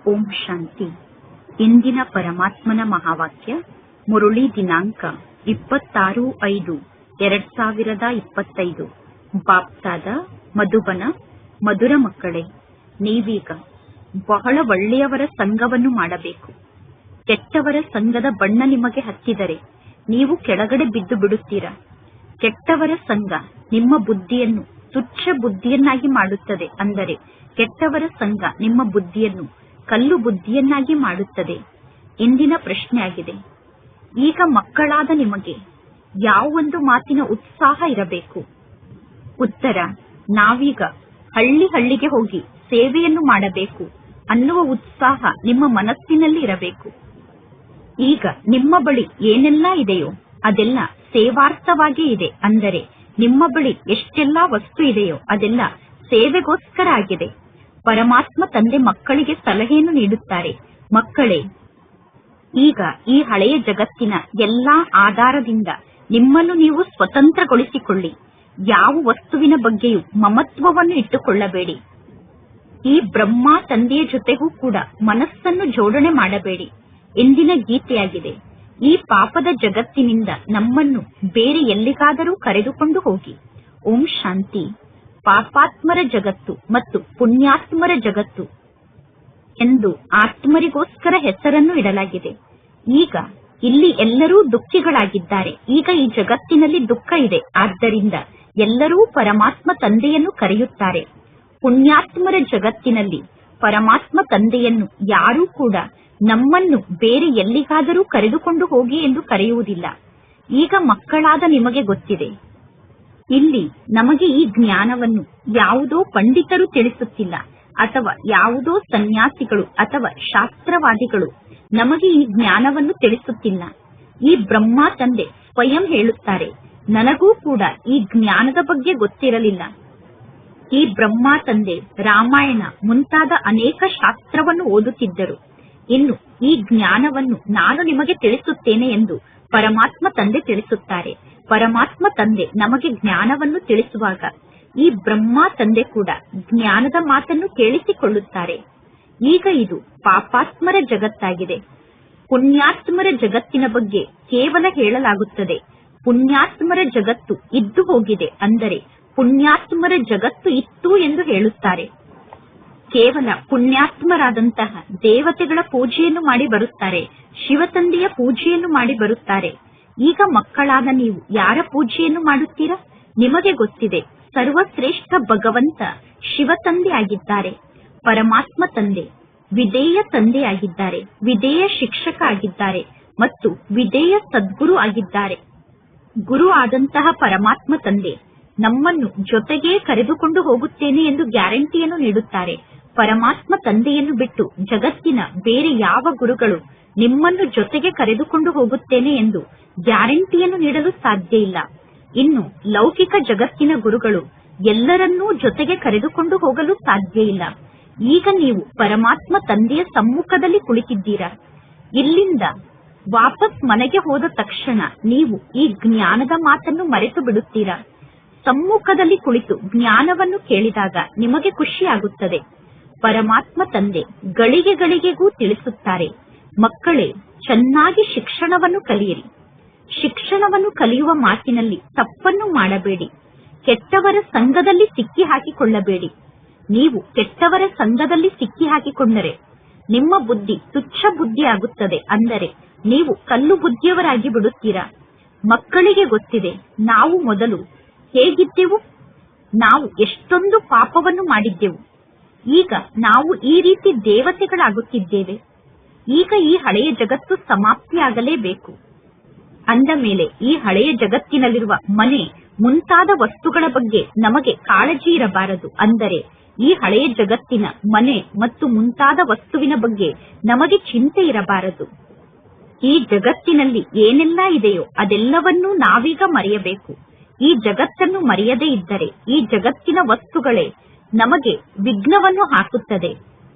ಓಂ ಶಾಂತಿ. ಇಂದಿನ ಪರಮಾತ್ಮನ ಮಹಾವಾಕ್ಯ ಮುರುಳಿ ದಿನಾಂಕ 26/5/2025. ಬಾಪ್ತಾದ ಮಧುಬನ. ಮಧುರ ಮಕ್ಕಳೇ, ನೀವೀಗ ಬಹಳ ಒಳ್ಳೆಯವರ ಸಂಘವನ್ನು ಮಾಡಬೇಕು. ಕೆಟ್ಟವರ ಸಂಘದ ಬಣ್ಣ ನಿಮಗೆ ಹತ್ತಿದರೆ ನೀವು ಕೆಳಗಡೆ ಬಿದ್ದು ಬಿಡುತ್ತೀರಾ. ಕೆಟ್ಟವರ ಸಂಘ ನಿಮ್ಮ ಬುದ್ಧಿಯನ್ನು ತುಚ್ಛ ಬುದ್ಧಿಯನ್ನಾಗಿ ಮಾಡುತ್ತದೆ. ಅಂದರೆ ಕೆಟ್ಟವರ ಸಂಘ ನಿಮ್ಮ ಬುದ್ಧಿಯನ್ನು ಕಲ್ಲು ಬುದ್ಧಿಯನ್ನಾಗಿ ಮಾಡುತ್ತದೆ. ಇಂದಿನ ಪ್ರಶ್ನೆ ಆಗಿದೆ, ಈಗ ಮಕ್ಕಳಾದ ನಿಮಗೆ ಯಾವ ಒಂದು ಮಾತಿನ ಉತ್ಸಾಹ ಇರಬೇಕು? ಉತ್ತರ, ನಾವೀಗ ಹಳ್ಳಿಗೆ ಹೋಗಿ ಸೇವೆಯನ್ನು ಮಾಡಬೇಕು ಅನ್ನುವ ಉತ್ಸಾಹ ನಿಮ್ಮ ಮನಸ್ಸಿನಲ್ಲಿ ಇರಬೇಕು. ಈಗ ನಿಮ್ಮ ಬಳಿ ಏನೆಲ್ಲ ಇದೆಯೋ ಅದೆಲ್ಲ ಸೇವಾರ್ಥವಾಗಿ ಇದೆ. ಅಂದರೆ ನಿಮ್ಮ ಬಳಿ ಎಷ್ಟೆಲ್ಲಾ ವಸ್ತು ಇದೆಯೋ ಅದೆಲ್ಲ ಸೇವೆಗೋಸ್ಕರ ಆಗಿದೆ. ಪರಮಾತ್ಮ ತಂದೆ ಮಕ್ಕಳಿಗೆ ಸಲಹೆಯನ್ನು ನೀಡುತ್ತಾರೆ, ಮಕ್ಕಳೇ, ಈಗ ಈ ಹಳೆಯ ಜಗತ್ತಿನ ಎಲ್ಲಾ ಆಧಾರದಿಂದ ನಿಮ್ಮನ್ನು ನೀವು ಸ್ವತಂತ್ರಗೊಳಿಸಿಕೊಳ್ಳಿ. ಯಾವ ವಸ್ತುವಿನ ಬಗ್ಗೆಯೂ ಮಮತ್ವವನ್ನು ಇಟ್ಟುಕೊಳ್ಳಬೇಡಿ. ಈ ಬ್ರಹ್ಮ ತಂದೆಯ ಜೊತೆಗೂ ಕೂಡ ಮನಸ್ಸನ್ನು ಜೋಡಣೆ ಮಾಡಬೇಡಿ. ಇಂದಿನ ಗೀತೆಯಾಗಿದೆ, ಈ ಪಾಪದ ಜಗತ್ತಿನಿಂದ ನಮ್ಮನ್ನು ಬೇರೆ ಎಲ್ಲಿಗಾದರೂ ಕರೆದುಕೊಂಡು ಹೋಗಿ. ಓಂ ಶಾಂತಿ. ಪಾಪಾತ್ಮರ ಜಗತ್ತು ಮತ್ತು ಪುಣ್ಯಾತ್ಮರ ಜಗತ್ತು ಎಂದು ಆತ್ಮರಿಗೋಸ್ಕರ ಹೆಸರನ್ನು ಇಡಲಾಗಿದೆ. ಈಗ ಇಲ್ಲಿ ಎಲ್ಲರೂ ದುಃಖಿಗಳಾಗಿದ್ದಾರೆ. ಈಗ ಈ ಜಗತ್ತಿನಲ್ಲಿ ದುಃಖ ಇದೆ. ಆದ್ದರಿಂದ ಎಲ್ಲರೂ ಪರಮಾತ್ಮ ತಂದೆಯನ್ನು ಕರೆಯುತ್ತಾರೆ. ಪುಣ್ಯಾತ್ಮರ ಜಗತ್ತಿನಲ್ಲಿ ಪರಮಾತ್ಮ ತಂದೆಯನ್ನು ಯಾರೂ ಕೂಡ ನಮ್ಮನ್ನು ಬೇರೆ ಎಲ್ಲಿಗಾದರೂ ಕರೆದುಕೊಂಡು ಹೋಗಿ ಎಂದು ಕರೆಯುವುದಿಲ್ಲ. ಈಗ ಮಕ್ಕಳಾದ ನಿಮಗೆ ಗೊತ್ತಿದೆ, ಇಲ್ಲಿ ನಮಗೆ ಈ ಜ್ಞಾನವನ್ನು ಯಾವುದೋ ಪಂಡಿತರು ತಿಳಿಸುತ್ತಿಲ್ಲ, ಅಥವಾ ಯಾವುದೋ ಸನ್ಯಾಸಿಗಳು ಅಥವಾ ಶಾಸ್ತ್ರವಾದಿಗಳು ನಮಗೆ ಈ ಜ್ಞಾನವನ್ನು ತಿಳಿಸುತ್ತಿಲ್ಲ. ಈ ಬ್ರಹ್ಮ ತಂದೆ ಸ್ವಯಂ ಹೇಳುತ್ತಾರೆ, ನನಗೂ ಕೂಡ ಈ ಜ್ಞಾನದ ಬಗ್ಗೆ ಗೊತ್ತಿರಲಿಲ್ಲ. ಈ ಬ್ರಹ್ಮ ತಂದೆ ರಾಮಾಯಣ ಮುಂತಾದ ಅನೇಕ ಶಾಸ್ತ್ರವನ್ನು ಓದುತ್ತಿದ್ದರು. ಇನ್ನು ಈ ಜ್ಞಾನವನ್ನು ನಾನು ನಿಮಗೆ ತಿಳಿಸುತ್ತೇನೆ ಎಂದು ಪರಮಾತ್ಮ ತಂದೆ ತಿಳಿಸುತ್ತಾರೆ. ಪರಮಾತ್ಮ ತಂದೆ ನಮಗೆ ಜ್ಞಾನವನ್ನು ತಿಳಿಸುವಾಗ ಈ ಬ್ರಹ್ಮ ತಂದೆ ಕೂಡ ಜ್ಞಾನದ ಮಾತನ್ನು ಕೇಳಿಸಿಕೊಳ್ಳುತ್ತಾರೆ. ಈಗ ಇದು ಪಾಪಾತ್ಮರ ಜಗತ್ತಾಗಿದೆ. ಪುಣ್ಯಾತ್ಮರ ಜಗತ್ತಿನ ಬಗ್ಗೆ ಕೇವಲ ಹೇಳಲಾಗುತ್ತದೆ, ಪುಣ್ಯಾತ್ಮರ ಜಗತ್ತು ಇದ್ದು ಹೋಗಿದೆ. ಅಂದರೆ ಪುಣ್ಯಾತ್ಮರ ಜಗತ್ತು ಇತ್ತು ಎಂದು ಹೇಳುತ್ತಾರೆ. ಕೇವಲ ಪುಣ್ಯಾತ್ಮರಾದಂತಹ ದೇವತೆಗಳ ಪೂಜೆಯನ್ನು ಮಾಡಿ ಬರುತ್ತಾರೆ, ಶಿವತಂದೆಯ ಪೂಜೆಯನ್ನು ಮಾಡಿ ಬರುತ್ತಾರೆ. ಈಗ ಮಕ್ಕಳಾದ ನೀವು ಯಾರ ಪೂಜೆಯನ್ನು ಮಾಡುತ್ತೀರಾ? ನಿಮಗೆ ಗೊತ್ತಿದೆ, ಸರ್ವಶ್ರೇಷ್ಠ ಭಗವಂತ ಶಿವತಂದೆ ಆಗಿದ್ದಾರೆ. ಪರಮಾತ್ಮ ತಂದೆ ವಿಧೇಯ ತಂದೆ ಆಗಿದ್ದಾರೆ, ವಿಧೇಯ ಶಿಕ್ಷಕ ಆಗಿದ್ದಾರೆ ಮತ್ತು ವಿಧೇಯ ಸದ್ಗುರು ಆಗಿದ್ದಾರೆ. ಗುರು ಆದಂತಹ ಪರಮಾತ್ಮ ತಂದೆ ನಮ್ಮನ್ನು ಜೊತೆಗೇ ಕರೆದುಕೊಂಡು ಹೋಗುತ್ತೇನೆ ಎಂದು ಗ್ಯಾರಂಟಿಯನ್ನು ನೀಡುತ್ತಾರೆ. ಪರಮಾತ್ಮ ತಂದೆಯನ್ನು ಬಿಟ್ಟು ಜಗತ್ತಿನ ಬೇರೆ ಯಾವ ಗುರುಗಳು ನಿಮ್ಮನ್ನು ಜೊತೆಗೆ ಕರೆದುಕೊಂಡು ಹೋಗುತ್ತೇನೆ ಎಂದು ಗ್ಯಾರಂಟಿಯನ್ನು ನೀಡಲು ಸಾಧ್ಯ ಇಲ್ಲ. ಇನ್ನು ಲೌಕಿಕ ಜಗತ್ತಿನ ಗುರುಗಳು ಎಲ್ಲರನ್ನೂ ಜೊತೆಗೆ ಕರೆದುಕೊಂಡು ಹೋಗಲು ಸಾಧ್ಯ ಇಲ್ಲ. ಈಗ ನೀವು ಪರಮಾತ್ಮ ತಂದೆಯ ಸಮ್ಮುಖದಲ್ಲಿ ಕುಳಿತಿದ್ದೀರಾ. ಇಲ್ಲಿಂದ ವಾಪಸ್ ಮನೆಗೆ ಹೋದ ತಕ್ಷಣ ನೀವು ಈ ಜ್ಞಾನದ ಮಾತನ್ನು ಮರೆತು ಬಿಡುತ್ತೀರಾ. ಸಮ್ಮುಖದಲ್ಲಿ ಕುಳಿತು ಜ್ಞಾನವನ್ನು ಕೇಳಿದಾಗ ನಿಮಗೆ ಖುಷಿಯಾಗುತ್ತದೆ. ಪರಮಾತ್ಮ ತಂದೆ ಗಳಿಗೆಗೂ ತಿಳಿಸುತ್ತಾರೆ, ಮಕ್ಕಳೇ, ಚೆನ್ನಾಗಿ ಶಿಕ್ಷಣವನ್ನು ಕಲಿಯಿರಿ. ಶಿಕ್ಷಣವನ್ನು ಕಲಿಯುವ ಮಾತಿನಲ್ಲಿ ತಪ್ಪನ್ನು ಮಾಡಬೇಡಿ. ಕೆಟ್ಟವರ ಸಂಘದಲ್ಲಿ ಸಿಕ್ಕಿ ಹಾಕಿಕೊಳ್ಳಬೇಡಿ. ನೀವು ಕೆಟ್ಟವರ ಸಂಘದಲ್ಲಿ ಸಿಕ್ಕಿ ಹಾಕಿಕೊಂಡರೆ ನಿಮ್ಮ ಬುದ್ಧಿ ತುಚ್ಛ ಬುದ್ಧಿ ಆಗುತ್ತದೆ. ಅಂದರೆ ನೀವು ಕಲ್ಲು ಬುದ್ಧಿಯವರಾಗಿ ಬಿಡುತ್ತೀರಾ. ಮಕ್ಕಳಿಗೆ ಗೊತ್ತಿದೆ, ನಾವು ಮೊದಲು ಹೇಗಿದ್ದೆವು, ನಾವು ಎಷ್ಟೊಂದು ಪಾಪವನ್ನು ಮಾಡಿದ್ದೆವು. ಈಗ ನಾವು ಈ ರೀತಿ ದೇವತೆಗಳಾಗುತ್ತಿದ್ದೇವೆ. ಈಗ ಈ ಹಳೆಯ ಜಗತ್ತು ಸಮಾಪ್ತಿಯಾಗಲೇಬೇಕು. ಅಂದ ಮೇಲೆ ಈ ಹಳೆಯ ಜಗತ್ತಿನಲ್ಲಿರುವ ಮನೆ ಮುಂತಾದ ವಸ್ತುಗಳ ಬಗ್ಗೆ ನಮಗೆ ಕಾಳಜಿ ಇರಬಾರದು. ಅಂದರೆ ಈ ಹಳೆಯ ಜಗತ್ತಿನ ಮನೆ ಮತ್ತು ಮುಂತಾದ ವಸ್ತುವಿನ ಬಗ್ಗೆ ನಮಗೆ ಚಿಂತೆ ಇರಬಾರದು. ಈ ಜಗತ್ತಿನಲ್ಲಿ ಏನೆಲ್ಲ ಇದೆಯೋ ಅದೆಲ್ಲವನ್ನೂ ನಾವೀಗ ಮರೆಯಬೇಕು. ಈ ಜಗತ್ತನ್ನು ಮರೆಯದೇ ಇದ್ದರೆ ಈ ಜಗತ್ತಿನ ವಸ್ತುಗಳೇ ನಮಗೆ ವಿಘ್ನವನ್ನು ಹಾಕುತ್ತದೆ.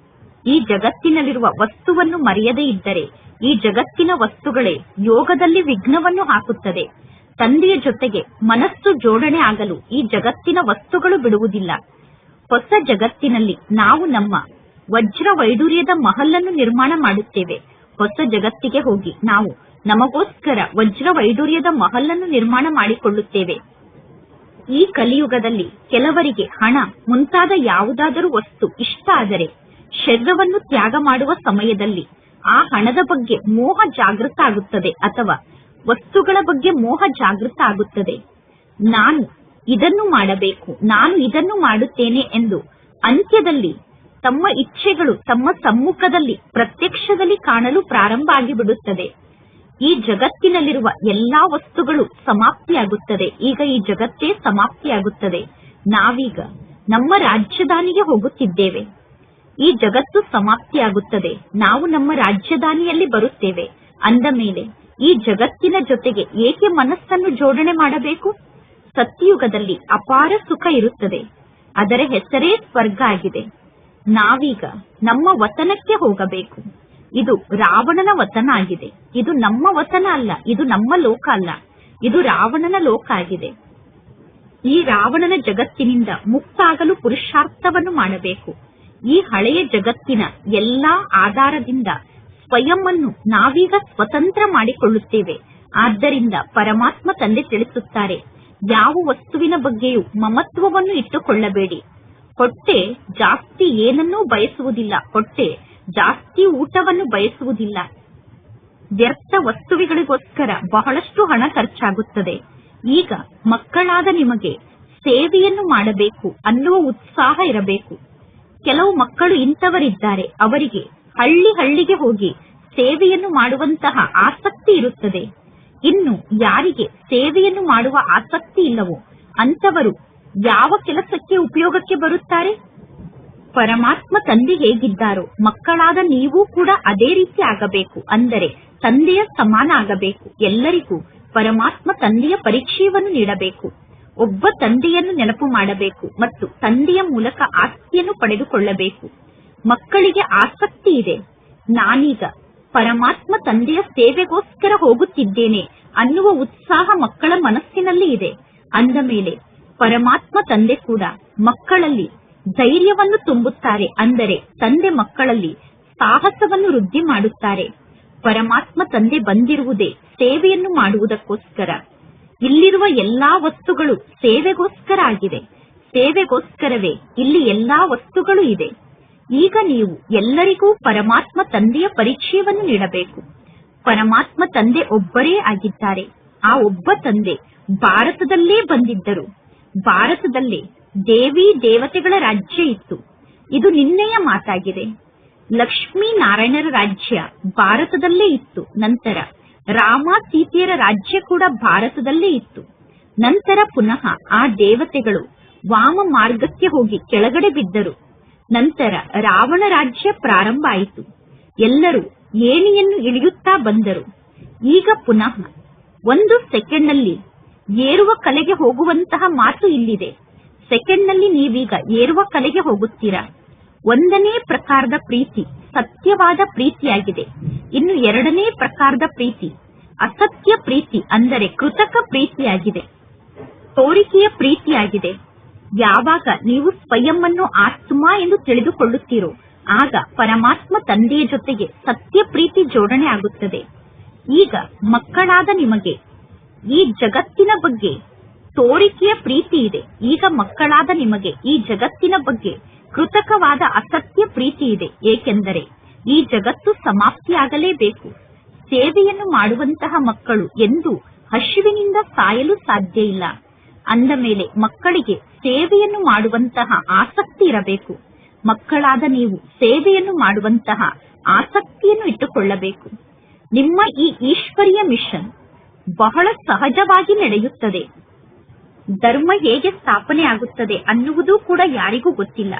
ಈ ಜಗತ್ತಿನಲ್ಲಿರುವ ವಸ್ತುವನ್ನು ಮರೆಯದೇ ಇದ್ದರೆ ಈ ಜಗತ್ತಿನ ವಸ್ತುಗಳೇ ಯೋಗದಲ್ಲಿ ವಿಘ್ನವನ್ನು ಹಾಕುತ್ತದೆ. ತಂದೆಯ ಜೊತೆಗೆ ಮನಸ್ಸು ಜೋಡಣೆ ಆಗಲು ಈ ಜಗತ್ತಿನ ವಸ್ತುಗಳು ಬಿಡುವುದಿಲ್ಲ. ಹೊಸ ಜಗತ್ತಿನಲ್ಲಿ ನಾವು ನಮ್ಮ ವಜ್ರ ವೈಡೂರ್ಯದ ಮಹಲನ್ನು ನಿರ್ಮಾಣ ಮಾಡುತ್ತೇವೆ. ಹೊಸ ಜಗತ್ತಿಗೆ ಹೋಗಿ ನಾವು ನಮಗೋಸ್ಕರ ವಜ್ರ ವೈಡೂರ್ಯದ ಮಹಲನ್ನು ನಿರ್ಮಾಣ ಮಾಡಿಕೊಳ್ಳುತ್ತೇವೆ. ಈ ಕಲಿಯುಗದಲ್ಲಿ ಕೆಲವರಿಗೆ ಹಣ ಮುಂತಾದ ಯಾವುದಾದರೂ ವಸ್ತು ಇಷ್ಟ ಆದರೆ ಶರೀರವನ್ನು ತ್ಯಾಗ ಮಾಡುವ ಸಮಯದಲ್ಲಿ ಆ ಹಣದ ಬಗ್ಗೆ ಮೋಹ ಜಾಗೃತ ಆಗುತ್ತದೆ ಅಥವಾ ವಸ್ತುಗಳ ಬಗ್ಗೆ ಮೋಹ ಜಾಗೃತ ಆಗುತ್ತದೆ. ನಾನು ಇದನ್ನು ಮಾಡಬೇಕು, ನಾನು ಇದನ್ನು ಮಾಡುತ್ತೇನೆ ಎಂದು ಅಂತ್ಯದಲ್ಲಿ ತಮ್ಮ ಇಚ್ಛೆಗಳು ತಮ್ಮ ಸಮ್ಮುಖದಲ್ಲಿ ಪ್ರತ್ಯಕ್ಷದಲ್ಲಿ ಕಾಣಲು ಪ್ರಾರಂಭ ಆಗಿಬಿಡುತ್ತದೆ. ಈ ಜಗತ್ತಿನಲ್ಲಿರುವ ಎಲ್ಲಾ ವಸ್ತುಗಳು ಸಮಾಪ್ತಿಯಾಗುತ್ತದೆ. ಈಗ ಈ ಜಗತ್ತೇ ಸಮಾಪ್ತಿಯಾಗುತ್ತದೆ. ನಾವೀಗ ನಮ್ಮ ರಾಜಧಾನಿಗೆ ಹೋಗುತ್ತಿದ್ದೇವೆ. ಈ ಜಗತ್ತು ಸಮಾಪ್ತಿಯಾಗುತ್ತದೆ. ನಾವು ನಮ್ಮ ರಾಜಧಾನಿಯಲ್ಲಿ ಬರುತ್ತೇವೆ. ಅಂದ ಮೇಲೆ ಈ ಜಗತ್ತಿನ ಜೊತೆಗೆ ಏಕೆ ಮನಸ್ಸನ್ನು ಜೋಡಣೆ ಮಾಡಬೇಕು? ಸತ್ಯಯುಗದಲ್ಲಿ ಅಪಾರ ಸುಖ ಇರುತ್ತದೆ. ಅದರ ಹೆಸರೇ ಸ್ವರ್ಗ ಆಗಿದೆ. ನಾವೀಗ ನಮ್ಮ ವತನಕ್ಕೆ ಹೋಗಬೇಕು. ಇದು ರಾವಣನ ವತನ ಆಗಿದೆ. ಇದು ನಮ್ಮ ವತನ ಅಲ್ಲ, ಇದು ನಮ್ಮ ಲೋಕ ಅಲ್ಲ, ಇದು ರಾವಣನ ಲೋಕ ಆಗಿದೆ. ಈ ರಾವಣನ ಜಗತ್ತಿನಿಂದ ಮುಕ್ತ ಆಗಲು ಪುರುಷಾರ್ಥವನ್ನು ಮಾಡಬೇಕು. ಈ ಹಳೆಯ ಜಗತ್ತಿನ ಎಲ್ಲಾ ಆಧಾರದಿಂದ ಸ್ವಯಂವನ್ನು ನಾವೀಗ ಸ್ವತಂತ್ರ ಮಾಡಿಕೊಳ್ಳುತ್ತೇವೆ. ಆದ್ದರಿಂದ ಪರಮಾತ್ಮ ತಂದೆ ತಿಳಿಸುತ್ತಾರೆ, ಯಾವ ವಸ್ತುವಿನ ಬಗ್ಗೆಯೂ ಮಮತ್ವವನ್ನು ಇಟ್ಟುಕೊಳ್ಳಬೇಡಿ. ಹೊಟ್ಟೆ ಜಾಸ್ತಿ ಏನನ್ನೂ ಬಯಸುವುದಿಲ್ಲ, ಹೊಟ್ಟೆ ಜಾಸ್ತಿ ಊಟವನ್ನು ಬಯಸುವುದಿಲ್ಲ. ವ್ಯರ್ಥ ವಸ್ತುವಿಗಳಿಗೋಸ್ಕರ ಬಹಳಷ್ಟು ಹಣ ಖರ್ಚಾಗುತ್ತದೆ. ಈಗ ಮಕ್ಕಳಾದ ನಿಮಗೆ ಸೇವೆಯನ್ನು ಮಾಡಬೇಕು ಅನ್ನುವ ಉತ್ಸಾಹ ಇರಬೇಕು. ಕೆಲವು ಮಕ್ಕಳು ಇಂಥವರಿದ್ದಾರೆ, ಅವರಿಗೆ ಹಳ್ಳಿಗೆ ಹೋಗಿ ಸೇವೆಯನ್ನು ಮಾಡುವಂತಹ ಆಸಕ್ತಿ ಇರುತ್ತದೆ. ಇನ್ನು ಯಾರಿಗೆ ಸೇವೆಯನ್ನು ಮಾಡುವ ಆಸಕ್ತಿ ಇಲ್ಲವೋ ಅಂತವರು ಯಾವ ಕೆಲಸಕ್ಕೆ ಉಪಯೋಗಕ್ಕೆ ಬರುತ್ತಾರೆ? ಪರಮಾತ್ಮ ತಂದೆ ಹೇಗಿದ್ದಾರೋ ಮಕ್ಕಳಾದ ನೀವು ಕೂಡ ಅದೇ ರೀತಿ ಆಗಬೇಕು. ಅಂದರೆ ತಂದೆಯ ಸಮಾನ ಆಗಬೇಕು. ಎಲ್ಲರಿಗೂ ಪರಮಾತ್ಮ ತಂದೆಯ ಪರಿಚಯವನ್ನು ನೀಡಬೇಕು. ಒಬ್ಬ ತಂದೆಯನ್ನು ನೆನಪು ಮಾಡಬೇಕು ಮತ್ತು ತಂದೆಯ ಮೂಲಕ ಆಸ್ತಿಯನ್ನು ಪಡೆದುಕೊಳ್ಳಬೇಕು. ಮಕ್ಕಳಿಗೆ ಆಸಕ್ತಿ ಇದೆ, ನಾನೀಗ ಪರಮಾತ್ಮ ತಂದೆಯ ಸೇವೆಗೋಸ್ಕರ ಹೋಗುತ್ತಿದ್ದೇನೆ ಅನ್ನುವ ಉತ್ಸಾಹ ಮಕ್ಕಳ ಮನಸ್ಸಿನಲ್ಲಿ ಇದೆ. ಅಂದ ಮೇಲೆ ಪರಮಾತ್ಮ ತಂದೆ ಕೂಡ ಮಕ್ಕಳಲ್ಲಿ ಧೈರ್ಯವನ್ನು ತುಂಬುತ್ತಾರೆ. ಅಂದರೆ ತಂದೆ ಮಕ್ಕಳಲ್ಲಿ ಸಾಹಸವನ್ನು ವೃದ್ಧಿ ಮಾಡುತ್ತಾರೆ. ಪರಮಾತ್ಮ ತಂದೆ ಬಂದಿರುವುದೇ ಸೇವೆಯನ್ನು ಮಾಡುವುದಕ್ಕೋಸ್ಕರ. ಇಲ್ಲಿರುವ ಎಲ್ಲಾ ವಸ್ತುಗಳು ಸೇವೆಗೋಸ್ಕರ ಆಗಿದೆ. ಸೇವೆಗೋಸ್ಕರವೇ ಇಲ್ಲಿ ಎಲ್ಲಾ ವಸ್ತುಗಳು ಇದೆ. ಈಗ ನೀವು ಎಲ್ಲರಿಗೂ ಪರಮಾತ್ಮ ತಂದೆಯ ಪರಿಚಯವನ್ನು ನೀಡಬೇಕು. ಪರಮಾತ್ಮ ತಂದೆ ಒಬ್ಬರೇ ಆಗಿದ್ದಾರೆ. ಆ ಒಬ್ಬ ತಂದೆ ಭಾರತದಲ್ಲೇ ಬಂದಿದ್ದರು. ಭಾರತದಲ್ಲೇ ದೇವಿ ದೇವತೆಗಳ ರಾಜ್ಯ ಇತ್ತು. ಇದು ನಿನ್ನೆಯ ಮಾತಾಗಿದೆ. ಲಕ್ಷ್ಮೀ ನಾರಾಯಣರ ರಾಜ್ಯ ಭಾರತದಲ್ಲೇ ಇತ್ತು. ನಂತರ ರಾಮ ಸೀತೆಯರ ರಾಜ್ಯ ಕೂಡ ಭಾರತದಲ್ಲೇ ಇತ್ತು. ನಂತರ ಪುನಃ ಆ ದೇವತೆಗಳು ವಾಮ ಮಾರ್ಗಕ್ಕೆ ಹೋಗಿ ಕೆಳಗಡೆ ಬಿದ್ದರು. ನಂತರ ರಾವಣ ರಾಜ್ಯ ಪ್ರಾರಂಭ ಆಯಿತು. ಎಲ್ಲರೂ ಏಣಿಯನ್ನು ಇಳಿಯುತ್ತಾ ಬಂದರು. ಈಗ ಪುನಃ ಒಂದು ಸೆಕೆಂಡ್ನಲ್ಲಿ ಏರುವ ಕಲೆಗೆ ಹೋಗುವಂತಹ ಮಾತು ಇಲ್ಲಿದೆ. ಸೆಕೆಂಡ್ನಲ್ಲಿ ನೀವೀಗ ಏರುವ ಕಲೆಗೆ ಹೋಗುತ್ತೀರಾ. ಒಂದನೇ ಪ್ರಕಾರದ ಪ್ರೀತಿ ಸತ್ಯವಾದ ಪ್ರೀತಿಯಾಗಿದೆ. ಇನ್ನು ಎರಡನೇ ಪ್ರಕಾರದ ಪ್ರೀತಿ ಅಸತ್ಯ ಪ್ರೀತಿ, ಅಂದರೆ ಕೃತಕ ಪ್ರೀತಿಯಾಗಿದೆ, ತೋರಿಕೆಯ ಪ್ರೀತಿಯಾಗಿದೆ. ಯಾವಾಗ ನೀವು ಸ್ವಯಂವನ್ನು ಆತ್ಮ ಎಂದು ತಿಳಿದುಕೊಳ್ಳುತ್ತೀರೋ ಆಗ ಪರಮಾತ್ಮ ತಂದೆಯ ಜೊತೆಗೆ ಸತ್ಯ ಪ್ರೀತಿ ಜೋಡಣೆ ಆಗುತ್ತದೆ. ಈಗ ಮಕ್ಕಳಾದ ನಿಮಗೆ ಈ ಜಗತ್ತಿನ ಬಗ್ಗೆ ತೋರಿಕೆಯ ಪ್ರೀತಿ ಇದೆ. ಈಗ ಮಕ್ಕಳಾದ ನಿಮಗೆ ಈ ಜಗತ್ತಿನ ಬಗ್ಗೆ ಕೃತಕವಾದ ಅಸತ್ಯ ಪ್ರೀತಿ ಇದೆ. ಏಕೆಂದರೆ ಈ ಜಗತ್ತು ಸಮಾಪ್ತಿಯಾಗಲೇಬೇಕು. ಸೇವೆಯನ್ನು ಮಾಡುವಂತಹ ಮಕ್ಕಳು ಎಂದೂ ಹಸಿವಿನಿಂದ ಸಾಯಲು ಸಾಧ್ಯ ಇಲ್ಲ. ಅಂದ ಮೇಲೆ ಮಕ್ಕಳಿಗೆ ಸೇವೆಯನ್ನು ಮಾಡುವಂತಹ ಆಸಕ್ತಿ ಇರಬೇಕು. ಮಕ್ಕಳಾದ ನೀವು ಸೇವೆಯನ್ನು ಮಾಡುವಂತಹ ಆಸಕ್ತಿಯನ್ನು ಇಟ್ಟುಕೊಳ್ಳಬೇಕು. ನಿಮ್ಮ ಈ ಈಶ್ವರೀಯ ಮಿಷನ್ ಬಹಳ ಸಹಜವಾಗಿ ನಡೆಯುತ್ತದೆ. ಧರ್ಮ ಹೇಗೆ ಸ್ಥಾಪನೆ ಆಗುತ್ತದೆ ಅನ್ನುವುದು ಕೂಡ ಯಾರಿಗೂ ಗೊತ್ತಿಲ್ಲ.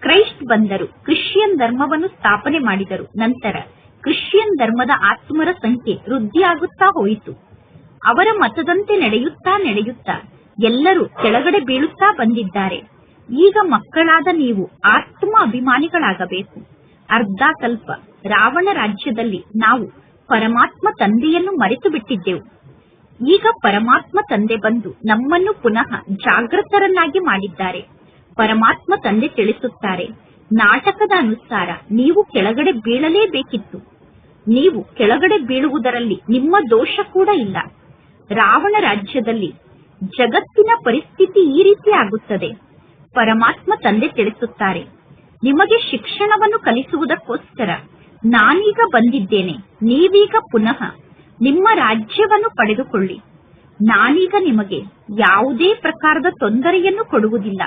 ಕ್ರೈಸ್ಟ್ ಬಂದರು, ಕ್ರಿಶ್ಚಿಯನ್ ಧರ್ಮವನ್ನು ಸ್ಥಾಪನೆ ಮಾಡಿದರು. ನಂತರ ಕ್ರಿಶ್ಚಿಯನ್ ಧರ್ಮದ ಆತ್ಮರ ಸಂಖ್ಯೆ ವೃದ್ಧಿಯಾಗುತ್ತಾ ಹೋಯಿತು. ಅವರ ಮತದಂತೆ ನಡೆಯುತ್ತಾ ಎಲ್ಲರೂ ಕೆಳಗಡೆ ಬೀಳುತ್ತಾ ಬಂದಿದ್ದಾರೆ. ಈಗ ಮಕ್ಕಳಾದ ನೀವು ಆತ್ಮ ಅಭಿಮಾನಿಗಳಾಗಬೇಕು. ಅರ್ಧ ಕಲ್ಪ ರಾವಣ ರಾಜ್ಯದಲ್ಲಿ ನಾವು ಪರಮಾತ್ಮ ತಂದೆಯನ್ನು ಮರೆತು ಬಿಟ್ಟಿದ್ದೆವು. ಈಗ ಪರಮಾತ್ಮ ತಂದೆ ಬಂದು ನಮ್ಮನ್ನು ಪುನಃ ಜಾಗೃತರನ್ನಾಗಿ ಮಾಡಿದ್ದಾರೆ. ಪರಮಾತ್ಮ ತಂದೆ ತಿಳಿಸುತ್ತಾರೆ, ನಾಟಕದ ಅನುಸಾರ ನೀವು ಕೆಳಗಡೆ ಬೀಳಲೇಬೇಕಿತ್ತು. ನೀವು ಕೆಳಗಡೆ ಬೀಳುವುದರಲ್ಲಿ ನಿಮ್ಮ ದೋಷ ಕೂಡ ಇಲ್ಲ. ರಾವಣ ರಾಜ್ಯದಲ್ಲಿ ಜಗತ್ತಿನ ಪರಿಸ್ಥಿತಿ ಈ ರೀತಿ ಆಗುತ್ತದೆ. ಪರಮಾತ್ಮ ತಂದೆ ತಿಳಿಸುತ್ತಾರೆ, ನಿಮಗೆ ಶಿಕ್ಷಣವನ್ನು ಕಲಿಸುವುದಕ್ಕೋಸ್ಕರ ನಾನೀಗ ಬಂದಿದ್ದೇನೆ. ನೀವೀಗ ಪುನಃ ನಿಮ್ಮ ರಾಜ್ಯವನ್ನು ಪಡೆದುಕೊಳ್ಳಿ. ನಾನೀಗ ನಿಮಗೆ ಯಾವುದೇ ಪ್ರಕಾರದ ತೊಂದರೆಯನ್ನು ಕೊಡುವುದಿಲ್ಲ.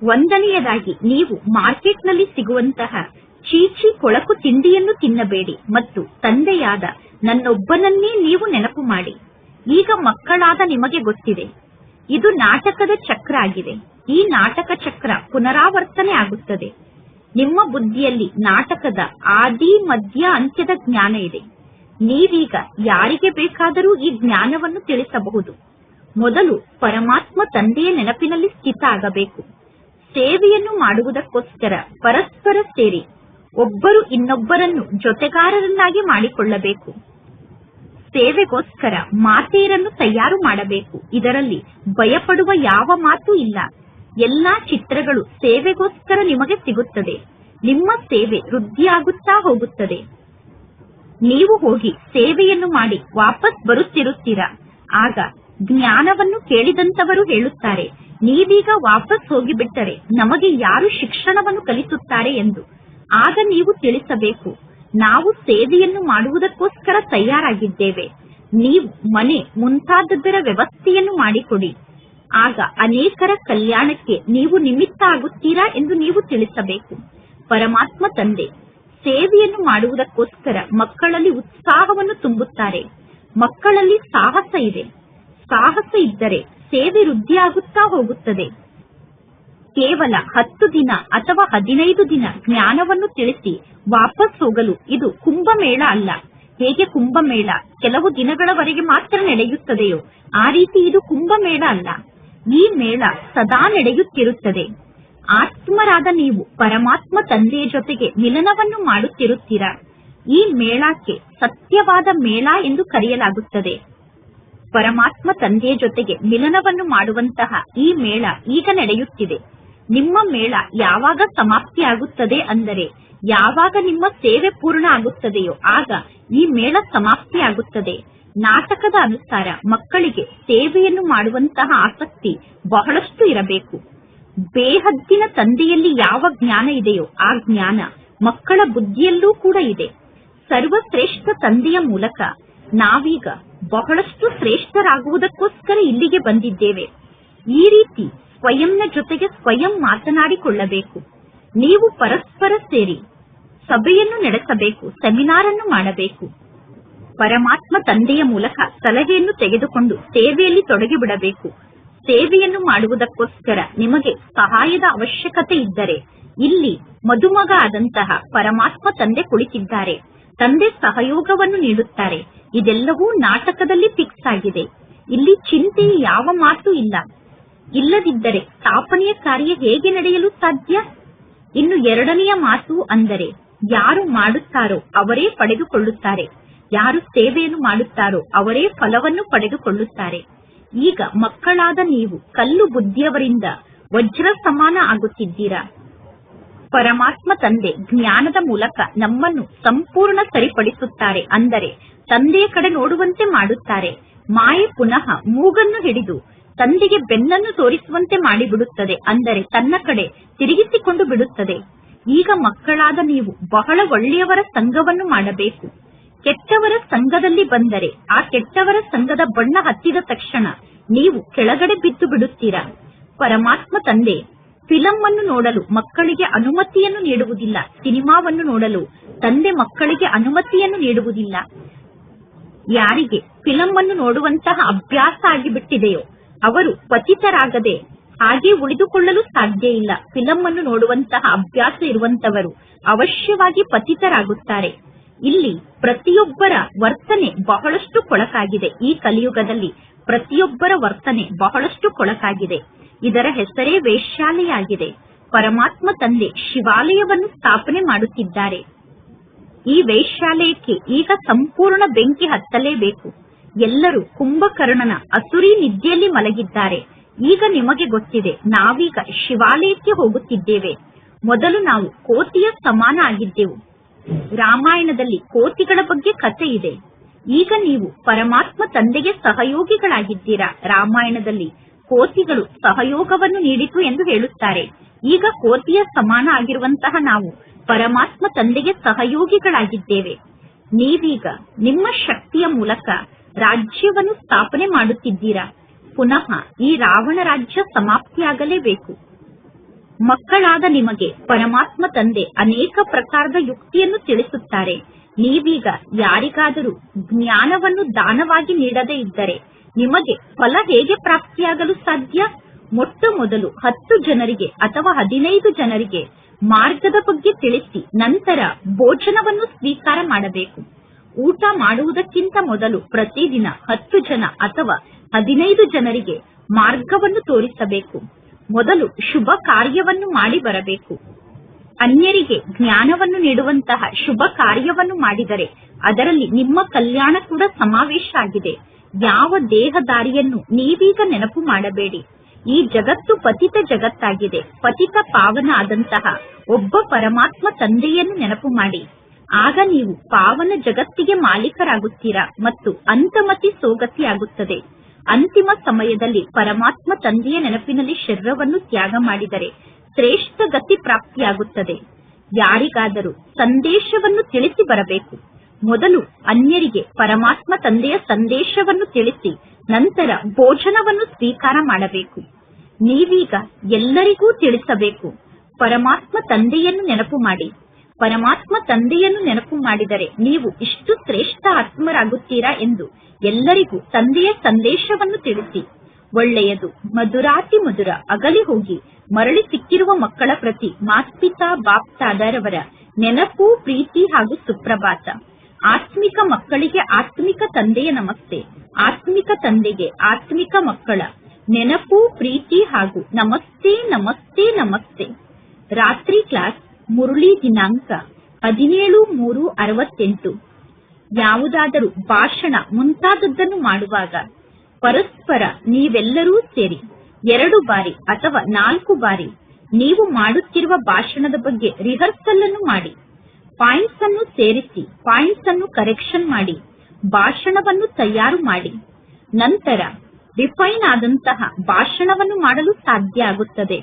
ಒಂದನೆಯದಾಗಿ, ನೀವು ಮಾರ್ಕೆಟ್ನಲ್ಲಿ ಸಿಗುವಂತಹ ಚೀಚಿ ಕೊಳಕು ತಿಂಡಿಯನ್ನು ತಿನ್ನಬೇಡಿ ಮತ್ತು ತಂದೆಯಾದ ನನ್ನೊಬ್ಬನನ್ನೇ ನೀವು ನೆನಪು ಮಾಡಿ. ಈಗ ಮಕ್ಕಳಾದ ನಿಮಗೆ ಗೊತ್ತಿದೆ, ಇದು ನಾಟಕದ ಚಕ್ರ ಆಗಿದೆ. ಈ ನಾಟಕ ಚಕ್ರ ಪುನರಾವರ್ತನೆ ಆಗುತ್ತದೆ. ನಿಮ್ಮ ಬುದ್ಧಿಯಲ್ಲಿ ನಾಟಕದ ಆದಿ ಮಧ್ಯ ಅಂತ್ಯದ ಜ್ಞಾನ ಇದೆ. ನೀವೀಗ ಯಾರಿಗೆ ಬೇಕಾದರೂ ಈ ಜ್ಞಾನವನ್ನು ತಿಳಿಸಬಹುದು. ಮೊದಲು ಪರಮಾತ್ಮ ತಂದೆಯ ನೆನಪಿನಲ್ಲಿ ಸ್ಥಿತ ಆಗಬೇಕು. ಸೇವೆಯನ್ನು ಮಾಡುವುದಕ್ಕೋಸ್ಕರ ಪರಸ್ಪರ ಸೇರಿ ಒಬ್ಬರು ಇನ್ನೊಬ್ಬರನ್ನು ಜೊತೆಗಾರರನ್ನಾಗಿ ಮಾಡಿಕೊಳ್ಳಬೇಕು. ಸೇವೆಗೋಸ್ಕರ ಮಾತೆಯರನ್ನು ತಯಾರು ಮಾಡಬೇಕು. ಇದರಲ್ಲಿ ಭಯಪಡುವ ಯಾವ ಮಾತು ಇಲ್ಲ. ಎಲ್ಲಾ ಚಿತ್ರಗಳು ಸೇವೆಗೋಸ್ಕರ ನಿಮಗೆ ಸಿಗುತ್ತದೆ. ನಿಮ್ಮ ಸೇವೆ ವೃದ್ಧಿಯಾಗುತ್ತಾ ಹೋಗುತ್ತದೆ. ನೀವು ಹೋಗಿ ಸೇವೆಯನ್ನು ಮಾಡಿ ವಾಪಸ್ ಬರುತ್ತಿರುತ್ತೀರಾ. ಆಗ ಜ್ಞಾನವನ್ನು ಕೇಳಿದಂತವರು ಹೇಳುತ್ತಾರೆ, ನೀವೀಗ ವಾಪಸ್ ಹೋಗಿಬಿಟ್ಟರೆ ನಮಗೆ ಯಾರು ಶಿಕ್ಷಣವನ್ನು ಕಲಿಸುತ್ತಾರೆ ಎಂದು. ಆಗ ನೀವು ತಿಳಿಸಬೇಕು, ನಾವು ಸೇವೆಯನ್ನು ಮಾಡುವುದಕ್ಕೋಸ್ಕರ ತಯಾರಾಗಿದ್ದೇವೆ. ನೀವು ಮನೆ ಮುಂತಾದದ್ದರ ವ್ಯವಸ್ಥೆಯನ್ನು ಮಾಡಿಕೊಡಿ. ಆಗ ಅನೇಕರ ಕಲ್ಯಾಣಕ್ಕೆ ನೀವು ನಿಮಿತ್ತ ಆಗುತ್ತೀರಾ ಎಂದು ನೀವು ತಿಳಿಸಬೇಕು. ಪರಮಾತ್ಮ ತಂದೆ ಸೇವೆಯನ್ನು ಮಾಡುವುದಕ್ಕೋಸ್ಕರ ಮಕ್ಕಳಲ್ಲಿ ಉತ್ಸಾಹವನ್ನು ತುಂಬುತ್ತಾರೆ. ಮಕ್ಕಳಲ್ಲಿ ಸಾಹಸ ಇದೆ. ಸಾಹಸ ಇದ್ದರೆ ಸೇವೆ ವೃದ್ಧಿಯಾಗುತ್ತಾ ಹೋಗುತ್ತದೆ. ಕೇವಲ 10 ದಿನ ಅಥವಾ 15 ದಿನ ಜ್ಞಾನವನ್ನು ತಿಳಿಸಿ ವಾಪಸ್ ಹೋಗಲು ಇದು ಕುಂಭಮೇಳ ಅಲ್ಲ. ಹೇಗೆ ಕುಂಭಮೇಳ ಕೆಲವು ದಿನಗಳವರೆಗೆ ಮಾತ್ರ ನಡೆಯುತ್ತದೆಯೋ ಆ ರೀತಿ ಇದು ಕುಂಭಮೇಳ ಅಲ್ಲ. ಈ ಮೇಳ ಸದಾ ನಡೆಯುತ್ತಿರುತ್ತದೆ. ಆತ್ಮರಾದ ನೀವು ಪರಮಾತ್ಮ ತಂದೆಯ ಜೊತೆಗೆ ಮಿಲನವನ್ನು ಮಾಡುತ್ತಿರುತ್ತೀರಾ. ಈ ಮೇಳಕ್ಕೆ ಸತ್ಯವಾದ ಮೇಳ ಎಂದು ಕರೆಯಲಾಗುತ್ತದೆ. ಪರಮಾತ್ಮ ತಂದೆಯ ಜೊತೆಗೆ ಮಿಲನವನ್ನು ಮಾಡುವಂತಹ ಈ ಮೇಳ ಈಗ ನಡೆಯುತ್ತಿದೆ. ನಿಮ್ಮ ಮೇಳ ಯಾವಾಗ ಸಮಾಪ್ತಿಯಾಗುತ್ತದೆ ಅಂದರೆ ಯಾವಾಗ ನಿಮ್ಮ ಸೇವೆ ಪೂರ್ಣ ಆಗುತ್ತದೆಯೋ ಆಗ ಈ ಮೇಳ ಸಮಾಪ್ತಿಯಾಗುತ್ತದೆ. ನಾಟಕದ ಅನುಸಾರ ಮಕ್ಕಳಿಗೆ ಸೇವೆಯನ್ನು ಮಾಡುವಂತಹ ಆಸಕ್ತಿ ಬಹಳಷ್ಟು ಇರಬೇಕು. ಬೇಹದ್ದಿನ ತಂದೆಯಲ್ಲಿ ಯಾವ ಜ್ಞಾನ ಇದೆಯೋ ಆ ಜ್ಞಾನ ಮಕ್ಕಳ ಬುದ್ಧಿಯಲ್ಲೂ ಕೂಡ ಇದೆ. ಸರ್ವಶ್ರೇಷ್ಠ ತಂದೆಯ ಮೂಲಕ ನಾವೀಗ ಬಹಳಷ್ಟು ಶ್ರೇಷ್ಠರಾಗುವುದಕ್ಕೋಸ್ಕರ ಇಲ್ಲಿಗೆ ಬಂದಿದ್ದೇವೆ. ಈ ರೀತಿ ಸ್ವಯಂನ ಜೊತೆಗೆ ಸ್ವಯಂ ಮಾತನಾಡಿಕೊಳ್ಳಬೇಕು. ನೀವು ಪರಸ್ಪರ ಸೇರಿ ಸಭೆಯನ್ನು ನಡೆಸಬೇಕು, ಸೆಮಿನಾರ್ ಅನ್ನು ಮಾಡಬೇಕು. ಪರಮಾತ್ಮ ತಂದೆಯ ಮೂಲಕ ಸಲಹೆಯನ್ನು ತೆಗೆದುಕೊಂಡು ಸೇವೆಯಲ್ಲಿ ತೊಡಗಿಬಿಡಬೇಕು. ಸೇವೆಯನ್ನು ಮಾಡುವುದಕ್ಕೋಸ್ಕರ ನಿಮಗೆ ಸಹಾಯದ ಅವಶ್ಯಕತೆ ಇದ್ದರೆ ಇಲ್ಲಿ ಮದುಮಗ ಆದಂತಹ ಪರಮಾತ್ಮ ತಂದೆ ಕುಳಿತಿದ್ದಾರೆ. ತಂದೆ ಸಹಯೋಗವನ್ನು ನೀಡುತ್ತಾರೆ. ಇದೆಲ್ಲವೂ ನಾಟಕದಲ್ಲಿ ಫಿಕ್ಸ್ ಆಗಿದೆ. ಇಲ್ಲಿ ಚಿಂತೆಯ ಯಾವ ಮಾತು ಇಲ್ಲ. ಇಲ್ಲದಿದ್ದರೆ ಸ್ಥಾಪನೆಯ ಕಾರ್ಯ ಹೇಗೆ ನಡೆಯಲು ಸಾಧ್ಯ? ಇನ್ನು ಎರಡನೆಯ ಮಾತು ಅಂದರೆ ಯಾರು ಮಾಡುತ್ತಾರೋ ಅವರೇ ಪಡೆದುಕೊಳ್ಳುತ್ತಾರೆ. ಯಾರು ಸೇವೆಯನ್ನು ಮಾಡುತ್ತಾರೋ ಅವರೇ ಫಲವನ್ನು ಪಡೆದುಕೊಳ್ಳುತ್ತಾರೆ. ಈಗ ಮಕ್ಕಳಾದ ನೀವು ಕಲ್ಲು ಬುದ್ಧಿಯವರಿಂದ ವಜ್ರ ಸಮಾನ ಆಗುತ್ತಿದ್ದೀರಾ. ಪರಮಾತ್ಮ ತಂದೆ ಜ್ಞಾನದ ಮೂಲಕ ನಮ್ಮನ್ನು ಸಂಪೂರ್ಣ ಸರಿಪಡಿಸುತ್ತಾರೆ. ಅಂದರೆ ತಂದೆಯ ಕಡೆ ನೋಡುವಂತೆ ಮಾಡುತ್ತಾರೆ. ಮಾಯೆ ಪುನಃ ಮೂಗನ್ನು ಹಿಡಿದು ತಂದೆಗೆ ಬೆನ್ನನ್ನು ತೋರಿಸುವಂತೆ ಮಾಡಿಬಿಡುತ್ತದೆ. ಅಂದರೆ ತನ್ನ ಕಡೆ ತಿರುಗಿಸಿಕೊಂಡು ಬಿಡುತ್ತದೆ. ಈಗ ಮಕ್ಕಳಾದ ನೀವು ಬಹಳ ಒಳ್ಳೆಯವರ ಸಂಘವನ್ನು ಮಾಡಬೇಕು. ಕೆಟ್ಟವರ ಸಂಘದಲ್ಲಿ ಬಂದರೆ ಆ ಕೆಟ್ಟವರ ಸಂಘದ ಬಣ್ಣ ಹತ್ತಿದ ತಕ್ಷಣ ನೀವು ಕೆಳಗಡೆ ಬಿದ್ದು ಬಿಡುತ್ತೀರಾ. ಪರಮಾತ್ಮ ತಂದೆ ಫಿಲಂ ಅನ್ನು ನೋಡಲು ಮಕ್ಕಳಿಗೆ ಅನುಮತಿಯನ್ನು ನೀಡುವುದಿಲ್ಲ. ಸಿನಿಮಾವನ್ನು ನೋಡಲು ತಂದೆ ಮಕ್ಕಳಿಗೆ ಅನುಮತಿಯನ್ನು ನೀಡುವುದಿಲ್ಲ. ಯಾರಿಗೆ ಫಿಲಂ ಅನ್ನು ನೋಡುವಂತಹ ಅಭ್ಯಾಸ ಆಗಿಬಿಟ್ಟಿದೆಯೋ ಅವರು ಪತಿತರಾಗದೆ ಹಾಗೆ ಉಳಿದುಕೊಳ್ಳಲು ಸಾಧ್ಯ ಇಲ್ಲ. ಫಿಲಂ ಅನ್ನು ನೋಡುವಂತಹ ಅಭ್ಯಾಸ ಇರುವಂತವರು ಅವಶ್ಯವಾಗಿ ಪತಿತರಾಗುತ್ತಾರೆ. ಇಲ್ಲಿ ಪ್ರತಿಯೊಬ್ಬರ ವರ್ತನೆ ಬಹಳಷ್ಟು ಕೊಳಕಾಗಿದೆ. ಈ ಕಲಿಯುಗದಲ್ಲಿ ಪ್ರತಿಯೊಬ್ಬರ ವರ್ತನೆ ಬಹಳಷ್ಟು ಕೊಳಕಾಗಿದೆ. ಇದರ ಹೆಸರೇ ವೇಶ್ಯಾಲಯ ಆಗಿದೆ. ಪರಮಾತ್ಮ ತಂದೆ ಶಿವಾಲಯವನ್ನು ಸ್ಥಾಪನೆ ಮಾಡುತ್ತಿದ್ದಾರೆ. ಈ ವೇಶ್ಯಾಲಯಕ್ಕೆ ಈಗ ಸಂಪೂರ್ಣ ಬೆಂಕಿ ಹತ್ತಲೇಬೇಕು. ಎಲ್ಲರೂ ಕುಂಭಕರ್ಣನ ಅಸುರಿ ನಿದ್ದೆಯಲ್ಲಿ ಮಲಗಿದ್ದಾರೆ. ಈಗ ನಿಮಗೆ ಗೊತ್ತಿದೆ, ನಾವೀಗ ಶಿವಾಲಯಕ್ಕೆ ಹೋಗುತ್ತಿದ್ದೇವೆ. ಮೊದಲು ನಾವು ಕೋತಿಯ ಸಮಾನ ಆಗಿದ್ದೆವು. ರಾಮಾಯಣದಲ್ಲಿ ಕೋತಿಗಳ ಬಗ್ಗೆ ಕಥೆ ಇದೆ. ಈಗ ನೀವು ಪರಮಾತ್ಮ ತಂದೆಗೆ ಸಹಯೋಗಿಗಳಾಗಿದ್ದೀರಾ. ರಾಮಾಯಣದಲ್ಲಿ ಕೋತಿಗಳು ಸಹಯೋಗವನ್ನು ನೀಡಿತು ಎಂದು ಹೇಳುತ್ತಾರೆ. ಈಗ ಕೋತಿಯ ಸಮಾನ ಆಗಿರುವಂತಹ ನಾವು ಪರಮಾತ್ಮ ತಂದೆಗೆ ಸಹಯೋಗಿಗಳಾಗಿದ್ದೇವೆ. ನೀವೀಗ ನಿಮ್ಮ ಶಕ್ತಿಯ ಮೂಲಕ ರಾಜ್ಯವನ್ನು ಸ್ಥಾಪನೆ ಮಾಡುತ್ತಿದ್ದೀರಾ. ಪುನಃ ಈ ರಾವಣ ರಾಜ್ಯ ಸಮಾಪ್ತಿಯಾಗಲೇಬೇಕು. ಮಕ್ಕಳಾದ ನಿಮಗೆ ಪರಮಾತ್ಮ ತಂದೆ ಅನೇಕ ಪ್ರಕಾರದ ಯುಕ್ತಿಯನ್ನು ತಿಳಿಸುತ್ತಾರೆ. ನೀವೀಗ ಯಾರಿಗಾದರೂ ಜ್ಞಾನವನ್ನು ದಾನವಾಗಿ ನೀಡದೇ ಇದ್ದರೆ ನಿಮಗೆ ಫಲ ಹೇಗೆ ಪ್ರಾಪ್ತಿಯಾಗಲು ಸಾಧ್ಯ? ಮೊಟ್ಟ ಮೊದಲು 10 ಜನರಿಗೆ ಅಥವಾ 15 ಜನರಿಗೆ ಮಾರ್ಗದ ಬಗ್ಗೆ ತಿಳಿಸಿ ನಂತರ ಭೋಜನವನ್ನು ಸ್ವೀಕಾರ ಮಾಡಬೇಕು. ಊಟ ಮಾಡುವುದಕ್ಕಿಂತ ಮೊದಲು ಪ್ರತಿದಿನ 10 ಜನ ಅಥವಾ 15 ಜನರಿಗೆ ಮಾರ್ಗವನ್ನು ತೋರಿಸಬೇಕು. ಮೊದಲು ಶುಭ ಕಾರ್ಯವನ್ನು ಮಾಡಿ ಬರಬೇಕು. ಅನ್ಯರಿಗೆ ಜ್ಞಾನವನ್ನು ನೀಡುವಂತಹ ಶುಭ ಕಾರ್ಯವನ್ನು ಮಾಡಿದರೆ ಅದರಲ್ಲಿ ನಿಮ್ಮ ಕಲ್ಯಾಣ ಕೂಡ ಸಮಾವೇಶ ಆಗಿದೆ. ಯಾವ ದೇಹದಾರಿಯನ್ನು ನೀವೀಗ ನೆನಪು ಮಾಡಬೇಡಿ. ಈ ಜಗತ್ತು ಪತಿತ ಜಗತ್ತಾಗಿದೆ. ಪತಿತ ಪಾವನ ಆದಂತಹ ಒಬ್ಬ ಪರಮಾತ್ಮ ತಂದೆಯನ್ನು ನೆನಪು ಮಾಡಿ. ಆಗ ನೀವು ಪಾವನ ಜಗತ್ತಿಗೆ ಮಾಲೀಕರಾಗುತ್ತೀರಾ ಮತ್ತು ಅಂತಮತಿ ಸೋಗತಿ ಆಗುತ್ತದೆ. ಅಂತಿಮ ಸಮಯದಲ್ಲಿ ಪರಮಾತ್ಮ ತಂದೆಯ ನೆನಪಿನಲ್ಲಿ ಶರೀರವನ್ನು ತ್ಯಾಗ ಮಾಡಿದರೆ ಶ್ರೇಷ್ಠ ಗತಿ ಪ್ರಾಪ್ತಿಯಾಗುತ್ತದೆ. ಯಾರಿಗಾದರೂ ಸಂದೇಶವನ್ನು ತಿಳಿಸಿ ಬರಬೇಕು. ಮೊದಲು ಅನ್ಯರಿಗೆ ಪರಮಾತ್ಮ ತಂದೆಯ ಸಂದೇಶವನ್ನು ತಿಳಿಸಿ ನಂತರ ಭೋಜನವನ್ನು ಸ್ವೀಕಾರ ಮಾಡಬೇಕು. ನೀವೀಗ ಎಲ್ಲರಿಗೂ ತಿಳಿಸಬೇಕು. ಪರಮಾತ್ಮ ತಂದೆಯನ್ನು ನೆನಪು ಮಾಡಿ. ಪರಮಾತ್ಮ ತಂದೆಯನ್ನು ನೆನಪು ಮಾಡಿದರೆ ನೀವು ಇಷ್ಟು ಶ್ರೇಷ್ಠ ಆತ್ಮರಾಗುತ್ತೀರಾ ಎಂದು ಎಲ್ಲರಿಗೂ ತಂದೆಯ ಸಂದೇಶವನ್ನು ತಿಳಿಸಿ. ಒಳ್ಳೆಯದು. ಮಧುರಾತಿ ಮಧುರ ಅಗಲಿ ಹೋಗಿ ಮರಳಿ ಸಿಕ್ಕಿರುವ ಮಕ್ಕಳ ಪ್ರತಿ ಮಾಸ್ಪಿತಾ ಬಾಪ್ತಾದರವರ ನೆನಪು, ಪ್ರೀತಿ ಹಾಗೂ ಸುಪ್ರಭಾತ. ಆತ್ಮಿಕ ಮಕ್ಕಳಿಗೆ ಆತ್ಮಿಕ ತಂದೆಯ ನಮಸ್ತೆ. ಆತ್ಮಿಕ ತಂದೆಗೆ ಆತ್ಮಿಕ ಮಕ್ಕಳ ನೆನಪು, ಪ್ರೀತಿ ಹಾಗೂ ನಮಸ್ತೆ ನಮಸ್ತೆ ನಮಸ್ತೆ. ರಾತ್ರಿ ಕ್ಲಾಸ್ ಮುರಳಿ ದಿನಾಂಕ 17/3/68. ಯಾವುದಾದರೂ ಭಾಷಣ ಮುಂತಾದದ್ದನ್ನು ಮಾಡುವಾಗ ಪರಸ್ಪರ ನೀವೆಲ್ಲರೂ ಸೇರಿ 2 ಬಾರಿ ಅಥವಾ 4 ಬಾರಿ ನೀವು ಮಾಡುತ್ತಿರುವ ಭಾಷಣದ ಬಗ್ಗೆ ರಿಹರ್ಸಲ್ ಅನ್ನು ಮಾಡಿ. ಪಾಯಿಂಟ್ಸ್ ಅನ್ನು ಸೇರಿಸಿ, ಪಾಯಿಂಟ್ಸ್ ಅನ್ನು ಕರೆಕ್ಷನ್ ಮಾಡಿ, ಭಾಷಣವನ್ನು ತಯಾರು ಮಾಡಿ. ನಂತರ ರಿಫೈನ್ ಆದಂತಹ ಭಾಷಣವನ್ನು ಮಾಡಲು ಸಾಧ್ಯ ಆಗುತ್ತದೆ.